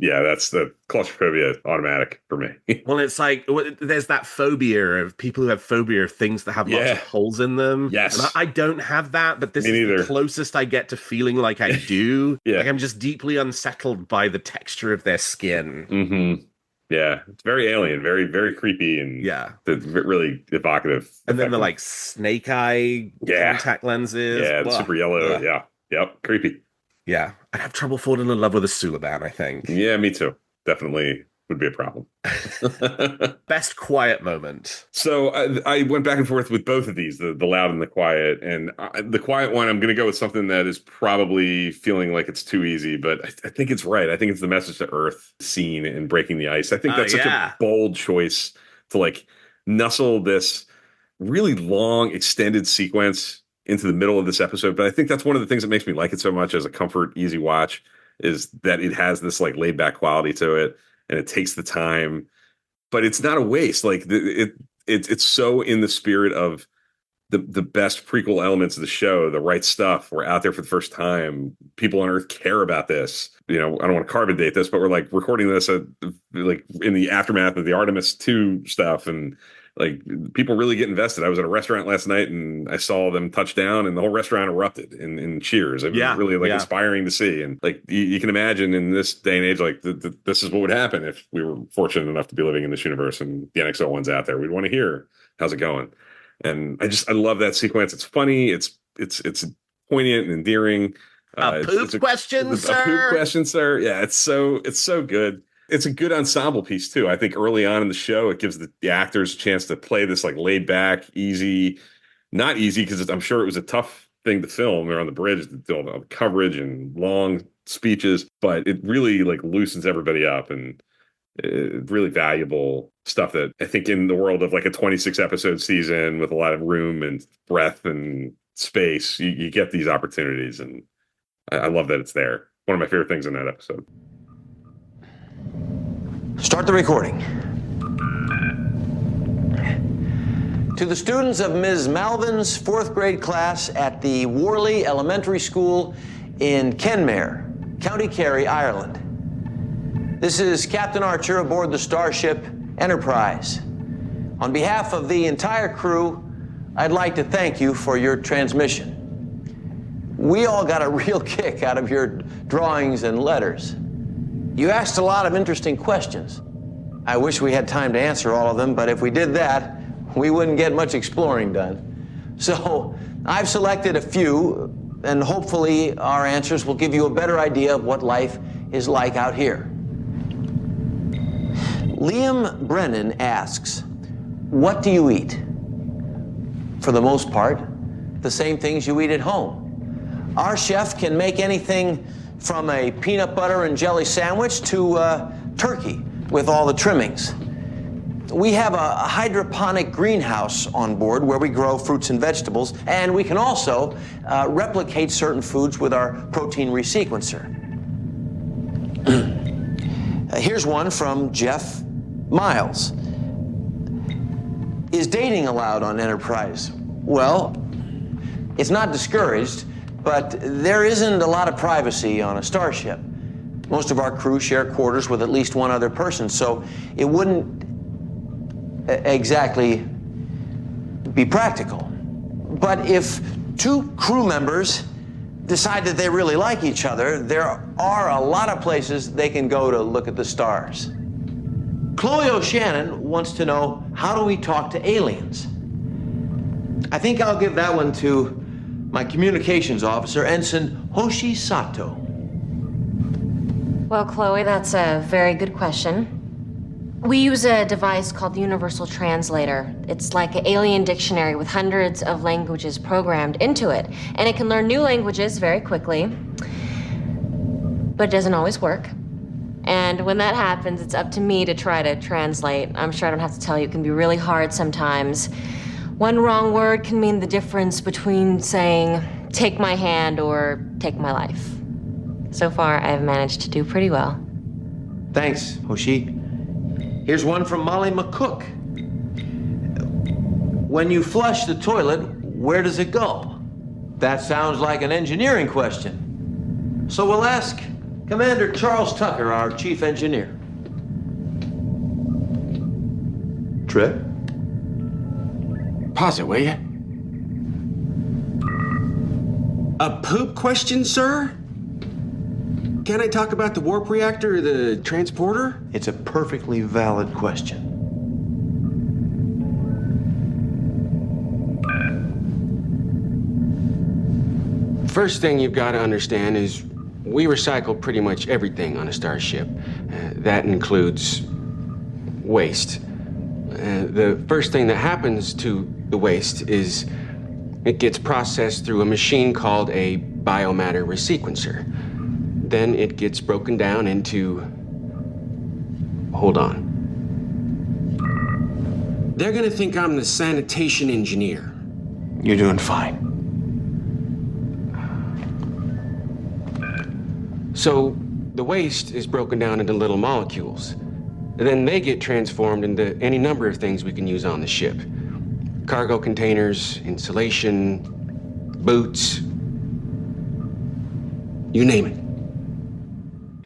D: yeah, that's the claustrophobia automatic for me.
A: Well, it's like, there's that phobia of people who have phobia of things that have lots of holes in them.
D: Yes.
A: And I don't have that, but this is the closest I get to feeling like I do. Like, I'm just deeply unsettled by the texture of their skin.
D: Mm-hmm. Yeah. It's very alien, very, very creepy, and really evocative.
A: And then the, like, snake eye contact lenses.
D: Yeah, the super yellow. Yeah. Yep. Creepy.
A: Yeah, I'd have trouble falling in love with a Suliban, I think.
D: Yeah, me too. Definitely would be a problem.
A: Best quiet moment.
D: So I went back and forth with both of these, the loud and the quiet. And the quiet one, I'm going to go with something that is probably feeling like it's too easy, but I think it's right. I think it's the message to Earth scene and breaking the ice. I think that's such a bold choice to, like, nestle this really long, extended sequence into the middle of this episode. But I think that's one of the things that makes me like it so much as a comfort, easy watch, is that it has this, like, laid back quality to it, and it takes the time, but it's not a waste. Like, it's so in the spirit of the best prequel elements of the show. The right stuff. We're out there for the first time. People on Earth care about this. You know, I don't want to carbon date this, but we're, like, recording this like in the aftermath of the Artemis 2 stuff, and, like, people really get invested. I was at a restaurant last night and I saw them touch down, and the whole restaurant erupted in cheers. It was really, like, inspiring to see. And, like, you can imagine in this day and age, like, this is what would happen if we were fortunate enough to be living in this universe and the NX-01's out there. We'd want to hear, how's it going? And I love that sequence. It's funny. It's poignant and endearing.
A: A poop question, sir.
D: A poop question, sir. Yeah, it's so good. It's a good ensemble piece too. I think early on in the show, it gives the actors a chance to play this, like, laid back, easy, not easy, because I'm sure it was a tough thing to film. They're on the bridge, all the coverage and long speeches, but it really, like, loosens everybody up, and really valuable stuff that I think in the world of, like, a 26 episode season with a lot of room and breadth and space, you get these opportunities, and I love that it's there. One of my favorite things in that episode.
C: Start the recording. To the students of Ms. Malvin's 4th grade class at the Worley Elementary School in Kenmare, County Kerry, Ireland. This is Captain Archer aboard the Starship Enterprise. On behalf of the entire crew, I'd like to thank you for your transmission. We all got a real kick out of your drawings and letters. You asked a lot of interesting questions. I wish we had time to answer all of them, but if we did that, we wouldn't get much exploring done. So I've selected a few, and hopefully our answers will give you a better idea of what life is like out here. Liam Brennan asks, what do you eat? For the most part, the same things you eat at home. Our chef can make anything from a peanut butter and jelly sandwich to turkey with all the trimmings. We have a hydroponic greenhouse on board where we grow fruits and vegetables, and we can also replicate certain foods with our protein resequencer. Here's one from Jeff Miles. Is dating allowed on Enterprise? Well, it's not discouraged, but there isn't a lot of privacy on a starship. Most of our crew share quarters with at least one other person, so it wouldn't exactly be practical. But if two crew members decide that they really like each other, there are a lot of places they can go to look at the stars. Chloe O'Shannon wants to know, how do we talk to aliens? I think I'll give that one to my communications officer, Ensign Hoshi Sato.
J: Well, Chloe, that's a very good question. We use a device called the Universal Translator. It's like an alien dictionary with hundreds of languages programmed into it. And it can learn new languages very quickly, but it doesn't always work. And when that happens, it's up to me to try to translate. I'm sure I don't have to tell you, it can be really hard sometimes. One wrong word can mean the difference between saying, take my hand or take my life. So far, I've managed to do pretty well.
C: Thanks, Hoshi. Here's one from Molly McCook. When you flush the toilet, where does it go? That sounds like an engineering question. So we'll ask Commander Charles Tucker, our chief engineer. Trip?
H: Pause it, will you? A poop question, sir? Can I talk about the warp reactor or the transporter?
C: It's a perfectly valid question.
G: First thing you've got to understand is we recycle pretty much everything on a starship. That includes waste. The first thing that happens to the waste is it gets processed through a machine called a biomatter resequencer. Then it gets broken down into... Hold on. They're gonna think I'm the sanitation engineer.
N: You're doing fine.
G: So the waste is broken down into little molecules. Then they get transformed into any number of things we can use on the ship. Cargo containers, insulation, boots, you name it.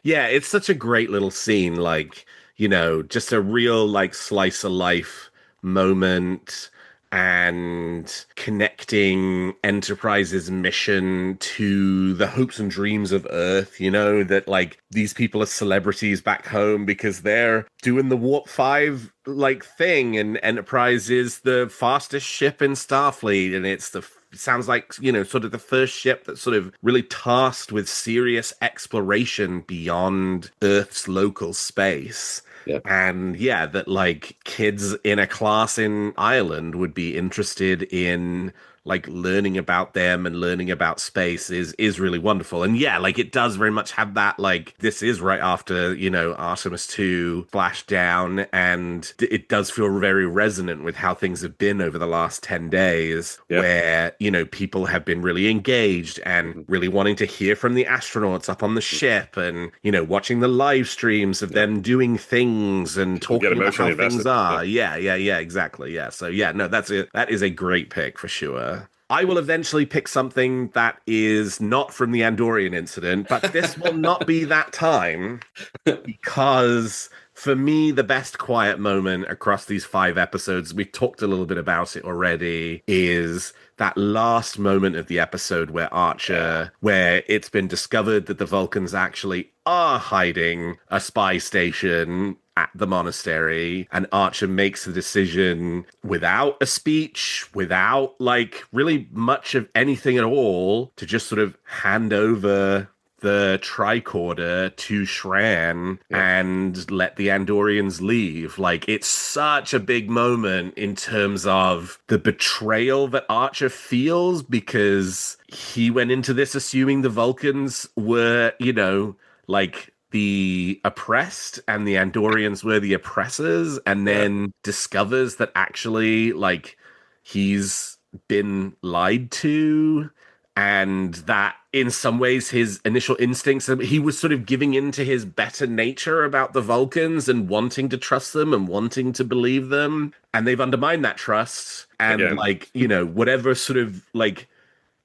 A: Yeah, it's such a great little scene, like, you know, just a real, like, slice of life moment and connecting Enterprise's mission to the hopes and dreams of Earth, you know, that, like, these people are celebrities back home because they're doing the Warp 5, like, thing, and Enterprise is the fastest ship in Starfleet, and it's the sounds like, you know, sort of the first ship that's sort of really tasked with serious exploration beyond Earth's local space.
D: Yep.
A: And yeah, that like kids in a class in Ireland would be interested in like learning about them and learning about space is really wonderful. And yeah, like it does very much have that, like, this is right after, you know, Artemis 2 flashed down, and it does feel very resonant with how things have been over the last 10 days, where, you know, people have been really engaged and really wanting to hear from the astronauts up on the ship, and, you know, watching the live streams of them doing things and talking about how things are. Yeah, exactly. Yeah. So yeah, no, that is a great pick for sure. I will eventually pick something that is not from the Andorian incident, but this will not be that time, because for me, the best quiet moment across these 5 episodes, we talked a little bit about it already, is that last moment of the episode where where it's been discovered that the Vulcans actually are hiding a spy station at the monastery, and Archer makes the decision without a speech, without like really much of anything at all, to just sort of hand over the tricorder to Shran and let the Andorians leave. Like, it's such a big moment in terms of the betrayal that Archer feels, because he went into this assuming the Vulcans were, you know, like the oppressed and the Andorians were the oppressors, and then discovers that actually, like, he's been lied to, and that in some ways his initial instincts, he was sort of giving in to his better nature about the Vulcans and wanting to trust them and wanting to believe them, and they've undermined that trust. And like, you know, whatever sort of like,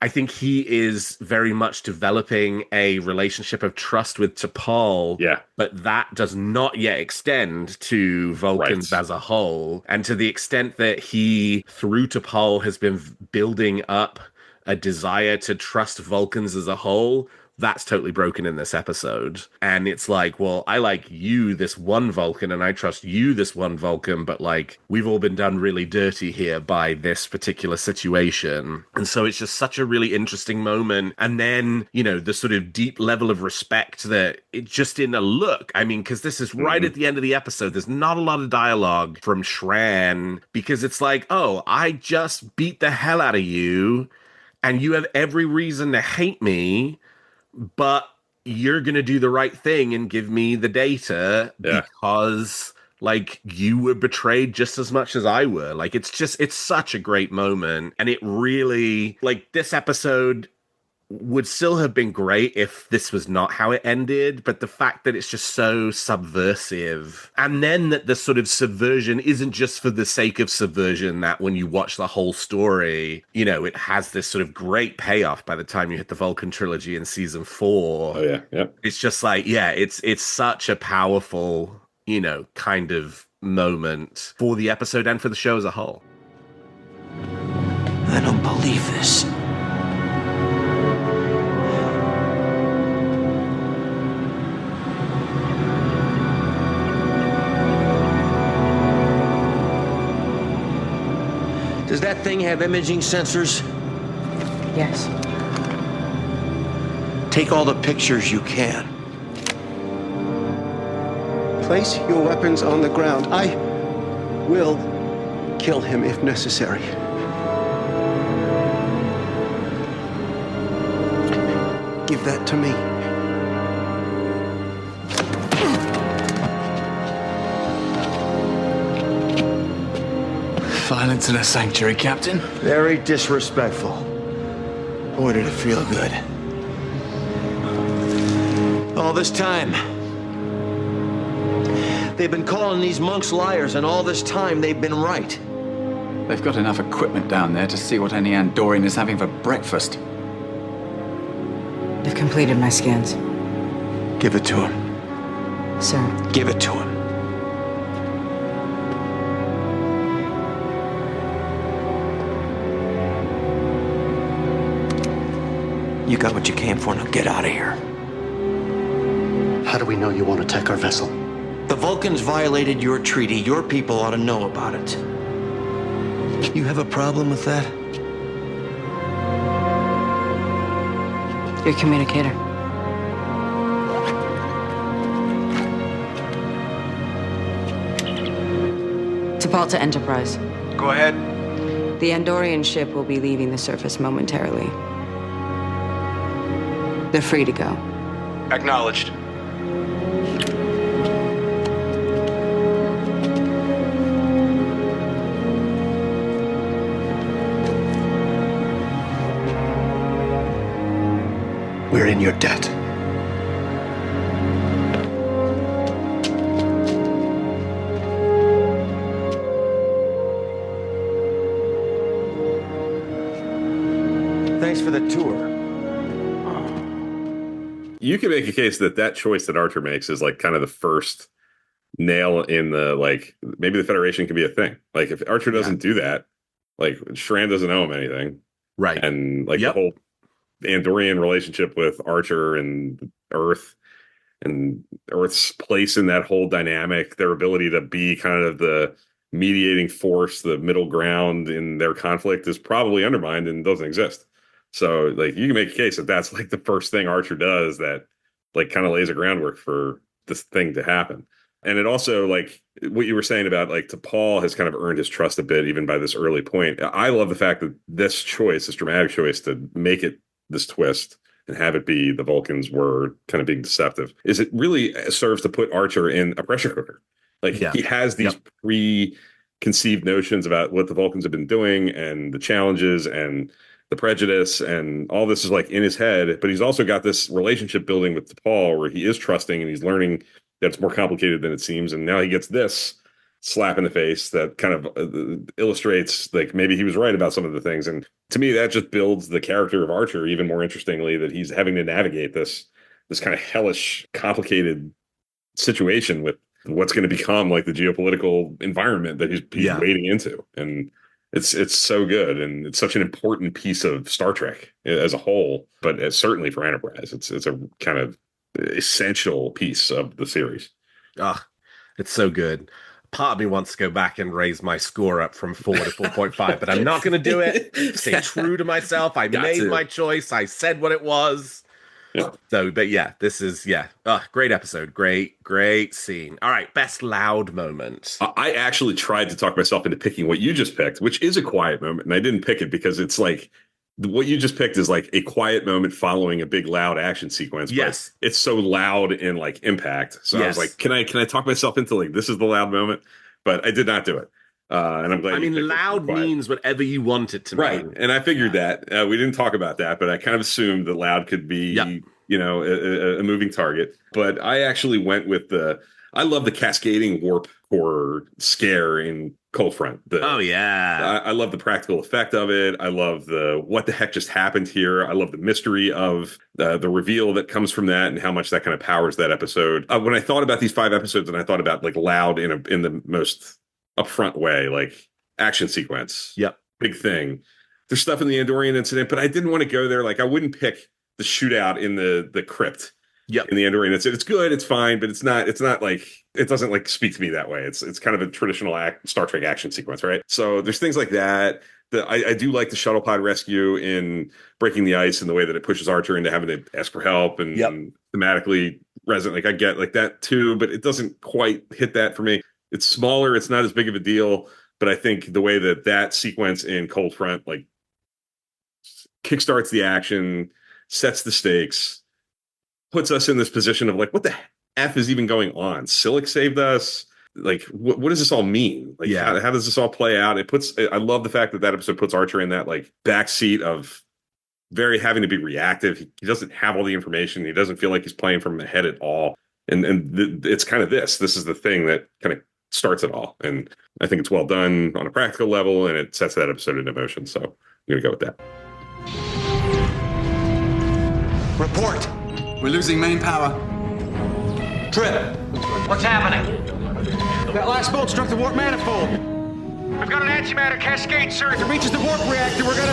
A: I think he is very much developing a relationship of trust with T'Pol, but that does not yet extend to Vulcans as a whole. And to the extent that he, through T'Pol, has been building up a desire to trust Vulcans as a whole, that's totally broken in this episode. And it's like, well, I like you, this one Vulcan, and I trust you, this one Vulcan, but like, we've all been done really dirty here by this particular situation. And so it's just such a really interesting moment. And then, you know, the sort of deep level of respect that it just in a look, I mean, because this is right at the end of the episode, there's not a lot of dialogue from Shran, because it's like, oh, I just beat the hell out of you, and you have every reason to hate me, but you're going to do the right thing and give me the data because, like, you were betrayed just as much as I were. Like, it's such a great moment. And it really, like, this episode would still have been great if this was not how it ended, but the fact that it's just so subversive, and then that the sort of subversion isn't just for the sake of subversion, that when you watch the whole story, you know, it has this sort of great payoff by the time you hit the Vulcan trilogy in season 4.
D: Oh yeah, yeah.
A: It's just like, yeah, it's such a powerful, you know, kind of moment for the episode and for the show as a whole.
F: I don't believe this.
C: Does that thing have imaging sensors?
I: Yes.
C: Take all the pictures you can.
Q: Place your weapons on the ground. I will kill him if necessary. Give that to me.
P: Violence in a sanctuary, Captain.
C: Very disrespectful. Boy, did it feel good. All this time, they've been calling these monks liars, and all this time they've been right.
P: They've got enough equipment down there to see what any Andorian is having for breakfast.
M: I've completed my scans.
C: Give it to him.
M: Sir.
C: Give it to him. You got what you came for, now get out of here.
N: How do we know you won't attack our vessel?
C: The Vulcans violated your treaty. Your people ought to know about it. You have a problem with that?
I: Your communicator. T'Pol to Enterprise.
C: Go ahead.
I: The Andorian ship will be leaving the surface momentarily. They're free to go.
C: Acknowledged.
N: We're in your debt.
C: Thanks for the tour.
D: You can make a case that choice that Archer makes is like kind of the first nail in the, like, maybe the Federation can be a thing. Like, if Archer doesn't do that, like, Shran doesn't owe him anything.
A: Right.
D: And like the whole Andorian relationship with Archer and Earth and Earth's place in that whole dynamic, their ability to be kind of the mediating force, the middle ground in their conflict, is probably undermined and doesn't exist. So, like, you can make a case that that's like the first thing Archer does that, like, kind of lays a groundwork for this thing to happen. And it also, like, what you were saying about, like, T'Pol has kind of earned his trust a bit, even by this early point. I love the fact that this choice, this dramatic choice to make it this twist and have it be the Vulcans were kind of being deceptive, is it really serves to put Archer in a pressure cooker. Like, he has these preconceived notions about what the Vulcans have been doing and the challenges and the prejudice, and all this is like in his head, but he's also got this relationship building with T'Pol where he is trusting and he's learning that it's more complicated than it seems. And now he gets this slap in the face that kind of illustrates, like, maybe he was right about some of the things. And to me, that just builds the character of Archer even more interestingly, that he's having to navigate this kind of hellish, complicated situation with what's going to become like the geopolitical environment that he's wading into. And it's so good, and it's such an important piece of Star Trek as a whole, but certainly for Enterprise, it's a kind of essential piece of the series.
A: It's so good. Part of me wants to go back and raise my score up from 4 to 4.5, but I'm not going to do it. Stay true to myself. I made my choice. I said what it was.
D: Yeah.
A: So, but yeah, this is, great episode. Great scene. All right, best loud moment.
D: I actually tried to talk myself into picking what you just picked, which is a quiet moment, and I didn't pick it because it's like, what you just picked is like a quiet moment following a big loud action sequence.
A: Yes.
D: But it's so loud in like impact. So I was like, can I talk myself into like, this is the loud moment? But I did not do it. And I'm glad.
A: I mean, loud means whatever you want it to
D: right.
A: mean.
D: And I figured that. We didn't talk about that, but I kind of assumed that loud could be, a moving target. But I actually went with I love the cascading warp core scare in Cold Front. I love the practical effect of it. I love what the heck just happened here. I love the mystery of the reveal that comes from that and how much that kind of powers that episode. When I thought about these 5 episodes and I thought about like loud in the most upfront way, like action sequence.
A: Yep.
D: Big thing. There's stuff in the Andorian incident, but I didn't want to go there. Like I wouldn't pick the shootout in the crypt.
A: Yep.
D: In the Andorian incident. It's good, it's fine, but it's not like it doesn't like speak to me that way. It's kind of a traditional Star Trek action sequence, right? So there's things like that. I do like the shuttle pod rescue in Breaking the Ice and the way that it pushes Archer into having to ask for help and thematically resonant. Like I get like that too, but it doesn't quite hit that for me. It's smaller. It's not as big of a deal. But I think the way that sequence in Cold Front like kickstarts the action, sets the stakes, puts us in this position of like, what the F is even going on? Silik saved us. Like, what does this all mean? Like, how does this all play out? I love the fact that episode puts Archer in that like backseat of very having to be reactive. He doesn't have all the information. He doesn't feel like he's playing from the head at all. And it's kind of this is the thing that kind of starts it all. And I think it's well done on a practical level, and it sets that episode into motion. So I'm going to go with that.
C: Report.
P: We're losing main power.
C: Trip.
F: What's happening?
H: That last bolt struck the warp manifold.
R: We've got an antimatter cascade surge.
H: If it reaches the warp reactor, we're gonna...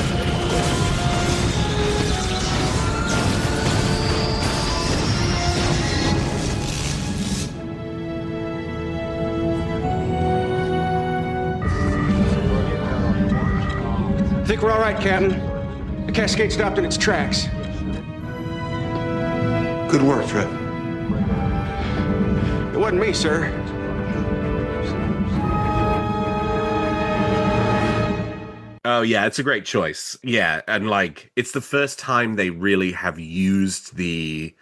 H: I think we're all right, Captain. The cascade stopped in its tracks.
C: Good work, Trip.
H: It wasn't me, sir.
A: Oh, yeah, it's a great choice. Yeah, and like, it's the first time they really have used the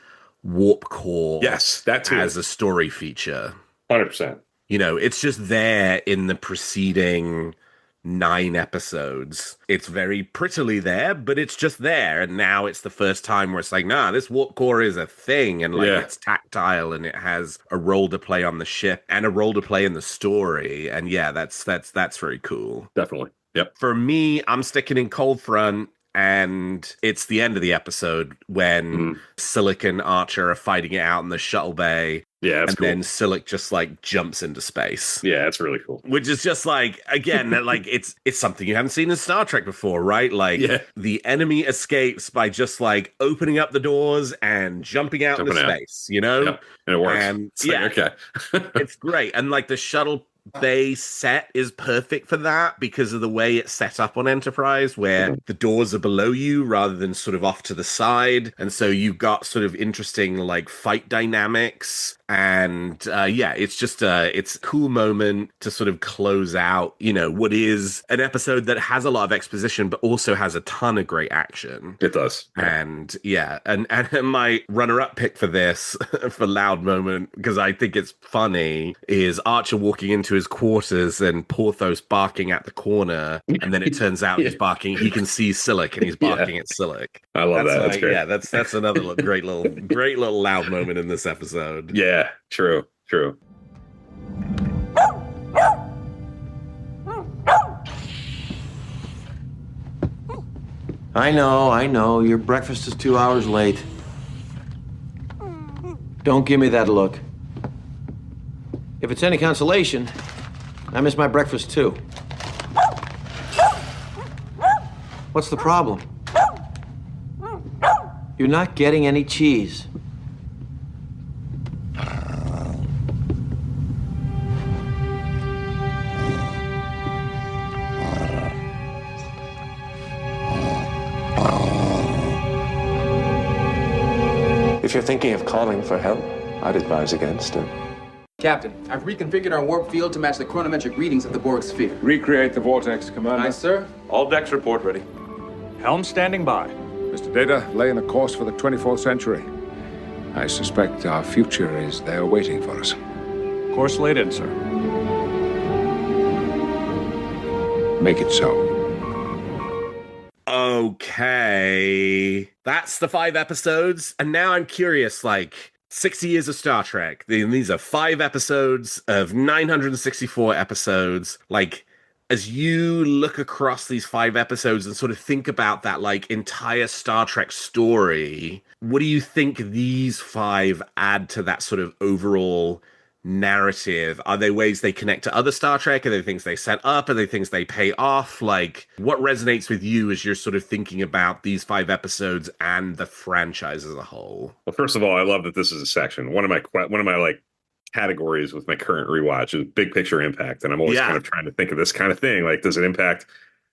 A: warp core
D: that too.
A: As a story feature.
D: 100%.
A: You know, it's just there in the preceding 9 episodes. It's very prettily there, but it's just there. And now it's the first time where it's like, nah, this warp core is a thing. And like, it's tactile and it has a role to play on the ship and a role to play in the story. And yeah, that's very cool.
D: Definitely. Yep.
A: For me, I'm sticking in Cold Front, and it's the end of the episode when Silik and Archer are fighting it out in the shuttle bay.
D: Yeah, that's cool.
A: Then Silik just like jumps into space.
D: Yeah, that's really cool.
A: Which is just like, again, like it's something you haven't seen in Star Trek before, right? Like the enemy escapes by just like opening up the doors and jumping out into space, you know?
D: Yep. And it works.
A: And
D: it's like, okay.
A: It's great. And like the shuttle bay set is perfect for that because of the way it's set up on Enterprise, where the doors are below you rather than sort of off to the side. And so you've got sort of interesting like fight dynamics. And it's just it's a cool moment to sort of close out, you know, what is an episode that has a lot of exposition, but also has a ton of great action.
D: It does.
A: And and my runner-up pick for this, for loud moment, because I think it's funny, is Archer walking into his quarters and Porthos barking at the corner, and then it turns out he can see Silik and he's barking at Silik.
D: I love that. That's great.
A: Yeah, that's another great little loud moment in this episode.
D: Yeah, true.
C: I know. Your breakfast is 2 hours late. Don't give me that look. If it's any consolation, I miss my breakfast too. What's the problem? You're not getting any cheese.
G: If you're thinking of calling for help, I'd advise against it.
S: Captain, I've reconfigured our warp field to match the chronometric readings of the Borg sphere.
T: Recreate the vortex, Commander.
S: Aye, sir.
B: All decks report ready.
T: Helm standing by. Mr. Data, laying a course for the 24th century. I suspect our future is there waiting for us.
U: Course laid in, sir.
T: make it so.
A: Okay. That's the 5 episodes. And now I'm curious, like, 60 years of Star Trek. These are 5 episodes of 964 episodes. Like, as you look across these 5 episodes and sort of think about that, like, entire Star Trek story, what do you think these 5 add to that sort of overall narrative? Are they ways they connect to other Star Trek? Are they things they set up? Are they things they pay off? Like, what resonates with you as you're sort of thinking about these 5 episodes and the franchise as a whole?
D: Well, first of all, I love that this is a section. One of my like categories with my current rewatch is big picture impact, and I'm always kind of trying to think of this kind of thing. Like, does it impact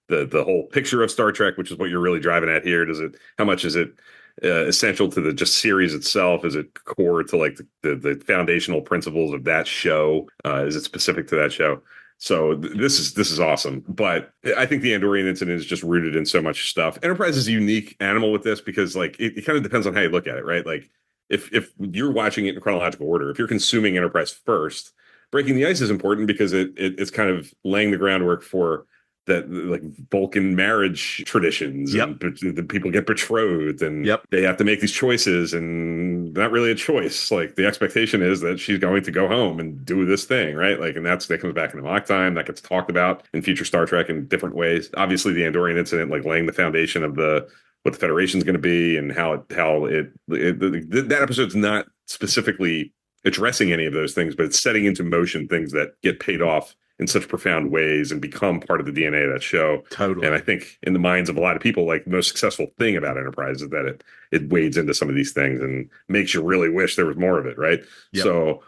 D: the whole picture of Star Trek, which is what you're really driving at here? How much is it essential to the just series itself? Is it core to like the foundational principles of that show? Is it specific to that show? So this is awesome. But I think the Andorian incident is just rooted in so much stuff. Enterprise is a unique animal with this because like it kind of depends on how you look at it, right? Like if you're watching it in chronological order, if you're consuming Enterprise first, Breaking the Ice is important because it's kind of laying the groundwork for that, like Vulcan marriage traditions.
A: Yep.
D: And the people get betrothed and
A: yep.
D: they have to make these choices, and not really a choice. Like the expectation is that she's going to go home and do this thing, right? Like, and that comes back in the mock time. That gets talked about in future Star Trek in different ways. Obviously, the Andorian incident, like laying the foundation of what the Federation is going to be and that episode's not specifically addressing any of those things, but it's setting into motion things that get paid off in such profound ways and become part of the DNA of that show.
A: Totally.
D: And I think in the minds of a lot of people, like the most successful thing about Enterprise is that it wades into some of these things and makes you really wish there was more of it, right?
A: Yep.
D: So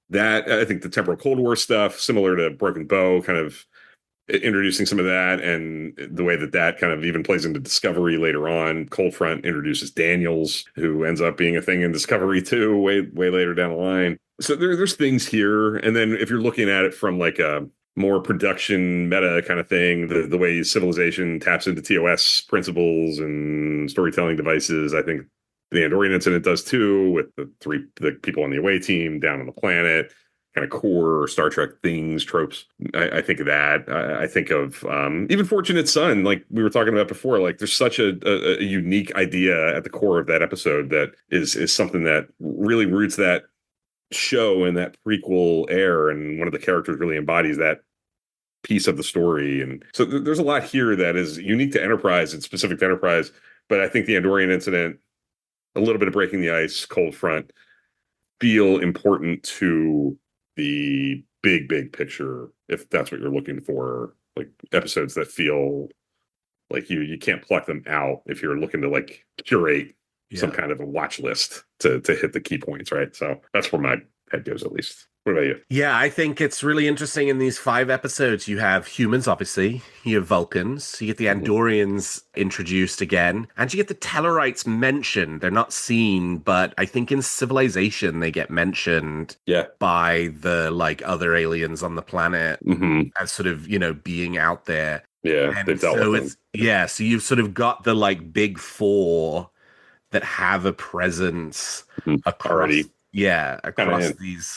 D: that, I think the temporal Cold War stuff, similar to Broken Bow, kind of introducing some of that, and the way that kind of even plays into Discovery later on. Cold Front introduces Daniels, who ends up being a thing in Discovery too, way later down the line. So there's things here. And then if you're looking at it from like a more production meta kind of thing, the way Civilization taps into TOS principles and storytelling devices, I think the Andorian incident does too, with the people on the away team down on the planet, kind of core Star Trek things, tropes. I think of that. I think of even Fortunate Son, like we were talking about before. Like there's such a unique idea at the core of that episode that is something that really roots that show in that prequel era, and one of the characters really embodies that piece of the story. And so there's a lot here that is unique to Enterprise and specific to Enterprise. But I think the Andorian incident, a little bit of Breaking the Ice, Cold Front, feel important to the big picture, if that's what you're looking for. Like episodes that feel like you can't pluck them out if you're looking to like curate some kind of a watch list to hit the key points, right? So that's where my head goes, at least. What about you?
A: Yeah, I think it's really interesting in these 5 episodes. You have humans, obviously. You have Vulcans. You get the Andorians introduced again. And you get the Tellarites mentioned. They're not seen, but I think in Civilization they get mentioned by the like other aliens on the planet as sort of, being out there.
D: Yeah,
A: and
D: they've dealt with them.
A: Yeah, so you've sort of got the like big 4 that have a presence across these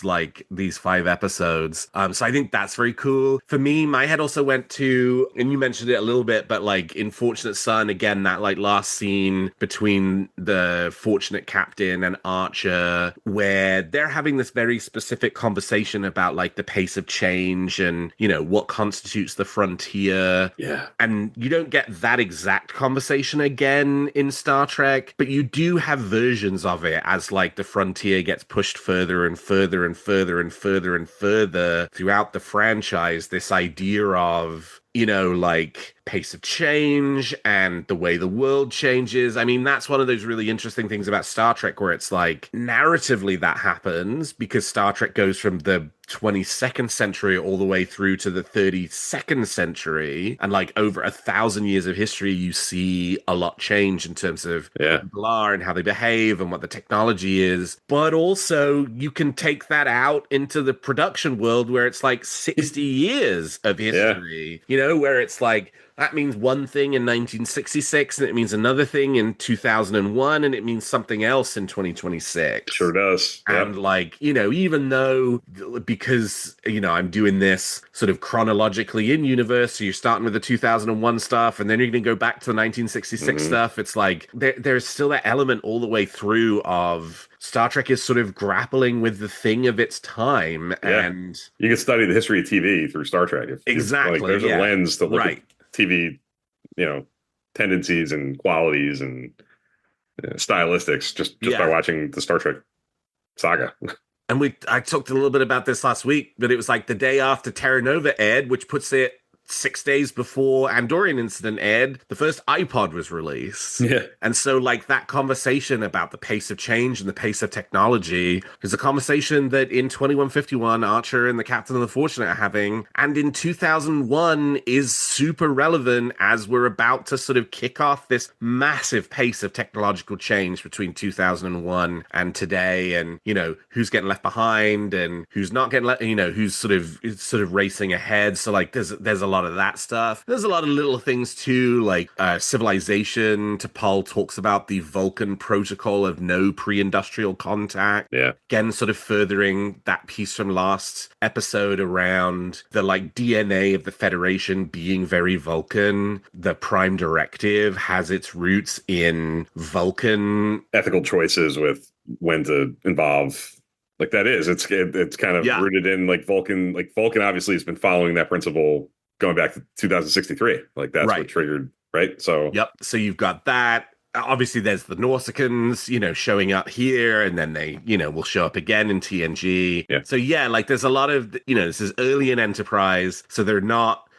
A: 5 episodes. So I think that's very cool. For me, my head also went to, and you mentioned it a little bit, but like in Fortunate Son, again, that like last scene between the Fortunate Captain and Archer, where they're having this very specific conversation about like the pace of change and, what constitutes the frontier.
D: Yeah.
A: And you don't get that exact conversation again in Star Trek, but you do have versions of it as like the frontier gets pushed further and further and further and further and further throughout the franchise. This idea of, like pace of change and the way the world changes. I mean, that's one of those really interesting things about Star Trek, where it's like narratively that happens because Star Trek goes from the 22nd century all the way through to the 32nd century, and like over 1,000 years of history, you see a lot change in terms of who people are and how they behave and what the technology is. But also you can take that out into the production world where it's like 60 years of history, where it's like that means one thing in 1966, and it means another thing in 2001, and it means something else in 2026.
D: Sure does. Yep.
A: And like, even though, because, I'm doing this sort of chronologically in universe, so you're starting with the 2001 stuff, and then you're going to go back to the 1966 stuff. It's like, there's still that element all the way through of Star Trek is sort of grappling with the thing of its time.
D: Yeah.
A: And
D: you can study the history of TV through Star Trek.
A: Exactly.
D: Like, there's a lens to look at TV, tendencies and qualities and stylistics just by watching the Star Trek saga.
A: And I talked a little bit about this last week, but it was like the day after Terra Nova aired, which puts it 6 days before Andorian Incident aired, the first iPod was released.
D: Yeah.
A: And so like that conversation about the pace of change and the pace of technology is a conversation that in 2151 Archer and the Captain of the Fortunate are having, and in 2001 is super relevant as we're about to sort of kick off this massive pace of technological change between 2001 and today, and who's getting left behind and who's not getting left, who's sort of racing ahead. So like there's a lot of that stuff. There's a lot of little things too, like civilization. T'Pol talks about the Vulcan protocol of no pre-industrial contact.
D: Yeah.
A: Again, sort of furthering that piece from last episode around the like DNA of the Federation being very Vulcan. The Prime Directive has its roots in Vulcan
D: ethical choices with when to involve. Like that is, it's kind of rooted in like Vulcan. Like Vulcan obviously has been following that principle going back to 2063. Like that's what triggered, right? So
A: so you've got that. Obviously there's the Norsicans, showing up here, and then they, will show up again in TNG.
D: Yeah.
A: So like there's a lot of, this is early in Enterprise, so they're not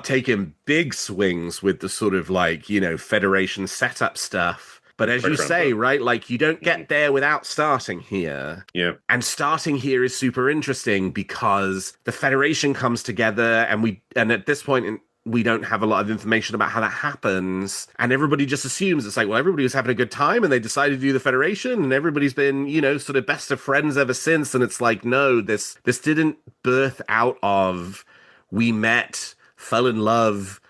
A: taking big swings with the sort of like, Federation setup stuff. But as you say, right, like you don't get there without starting here.
D: Yeah.
A: And starting here is super interesting because the Federation comes together, and at this point we don't have a lot of information about how that happens. And everybody just assumes it's like, well, everybody was having a good time and they decided to do the Federation, and everybody's been, sort of best of friends ever since. And it's like, no, this didn't birth out of we met, fell in love,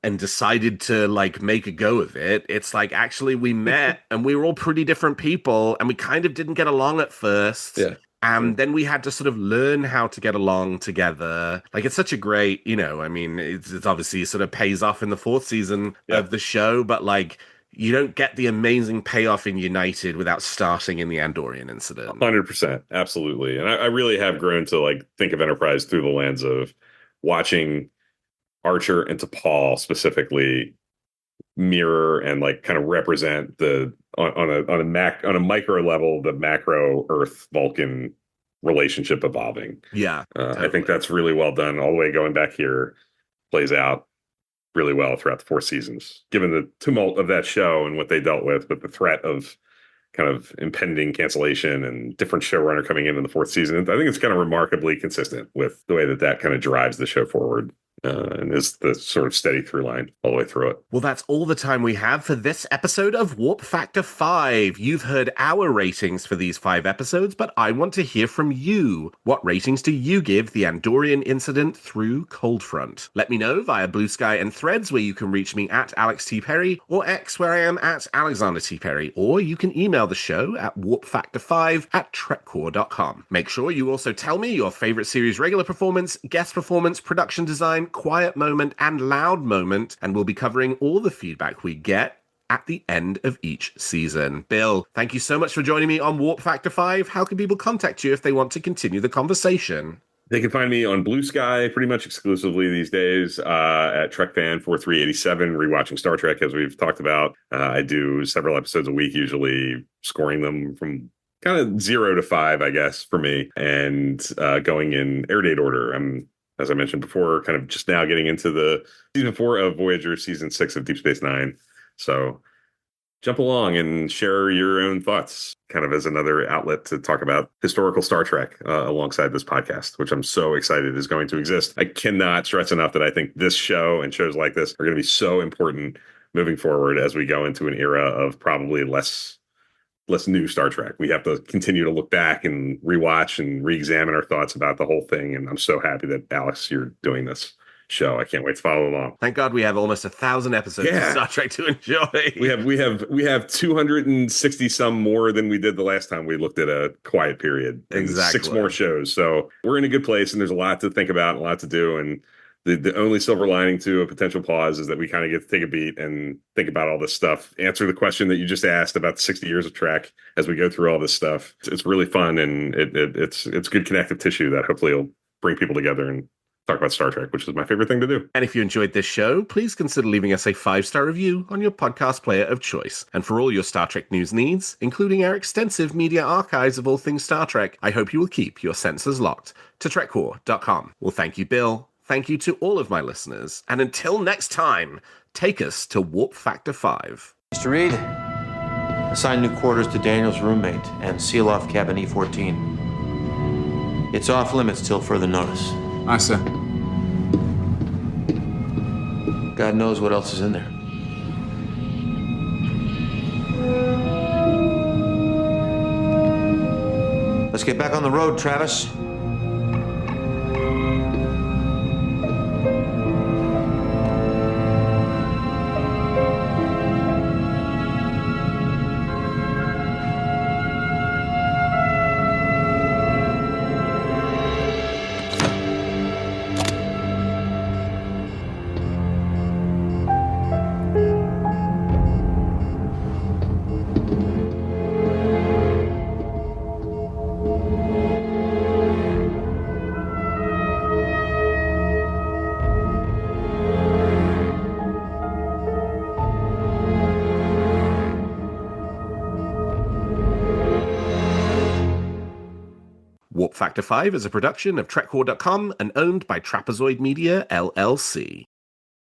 A: and decided to like make a go of it. It's like, actually we met and we were all pretty different people and we kind of didn't get along at first.
D: Yeah.
A: And then we had to sort of learn how to get along together. Like, it's such a great, it's obviously sort of pays off in the 4th season of the show, but like, you don't get the amazing payoff in United without starting in the Andorian Incident.
D: 100%. Absolutely. And I really have grown to like think of Enterprise through the lens of watching Archer and T'Pol specifically mirror and like kind of represent the on a micro level the macro Earth Vulcan relationship evolving.
A: Yeah,
D: totally. I think that's really well done. All the way going back here plays out really well throughout the 4 seasons, given the tumult of that show and what they dealt with the threat of kind of impending cancellation and different showrunner coming in the 4th season. I think it's kind of remarkably consistent with the way that kind of drives the show forward. And is the sort of steady through line all the way through it.
A: Well, that's all the time we have for this episode of Warp Factor 5. You've heard our ratings for these 5 episodes, but I want to hear from you. What ratings do you give the Andorian Incident through Cold Front? Let me know via Blue Sky and Threads, where you can reach me at Alex T. Perry, or X, where I am at Alexander T. Perry, or you can email the show at warpfactor5@trekcore.com. Make sure you also tell me your favorite series regular performance, guest performance, production design, quiet moment, and loud moment, and we'll be covering all the feedback we get at the end of each season. Bill, thank you so much for joining me on Warp Factor 5. How can people contact you if they want to continue the conversation?
D: They can find me on Blue Sky pretty much exclusively these days at TrekFan4387, rewatching Star Trek, as we've talked about. I do several episodes a week, usually scoring them from kind of 0 to 5, I guess, for me, and going in air date order. I'm, as I mentioned before, kind of just now getting into the season 4 of Voyager, season 6 of Deep Space Nine. So jump along and share your own thoughts, kind of as another outlet to talk about historical Star Trek alongside this podcast, which I'm so excited is going to exist. I cannot stress enough that I think this show and shows like this are going to be so important moving forward as we go into an era of probably less new Star Trek. We have to continue to look back and rewatch and re-examine our thoughts about the whole thing. And I'm so happy that, Alex, you're doing this. show. I can't wait to follow along.
A: Thank God we have almost 1,000 episodes of Star Trek to enjoy.
D: We have 260 some more than we did the last time we looked at a quiet period. And
A: Exactly.
D: 6 more shows. So we're in a good place, and there's a lot to think about and a lot to do. And the only silver lining to a potential pause is that we kind of get to take a beat and think about all this stuff, answer the question that you just asked about the 60 years of Trek as we go through all this stuff. It's really fun, and it's good connective tissue that hopefully will bring people together and talk about Star Trek, which is my favorite thing to do.
A: And if you enjoyed this show, please consider leaving us a 5-star review on your podcast player of choice. And for all your Star Trek news needs, including our extensive media archives of all things Star Trek, I hope you will keep your senses locked to trekcore.com. Well, thank you, Bill. Thank you to all of my listeners. And until next time, take us to Warp Factor 5.
C: Mr. Reed, assign new quarters to Daniel's roommate and seal off cabin E14. It's off limits till further notice.
P: Aye, sir.
C: God knows what else is in there. Let's get back on the road, Travis.
A: Warp Factor 5 is a production of trekcore.com and owned by Trapezoid Media, LLC.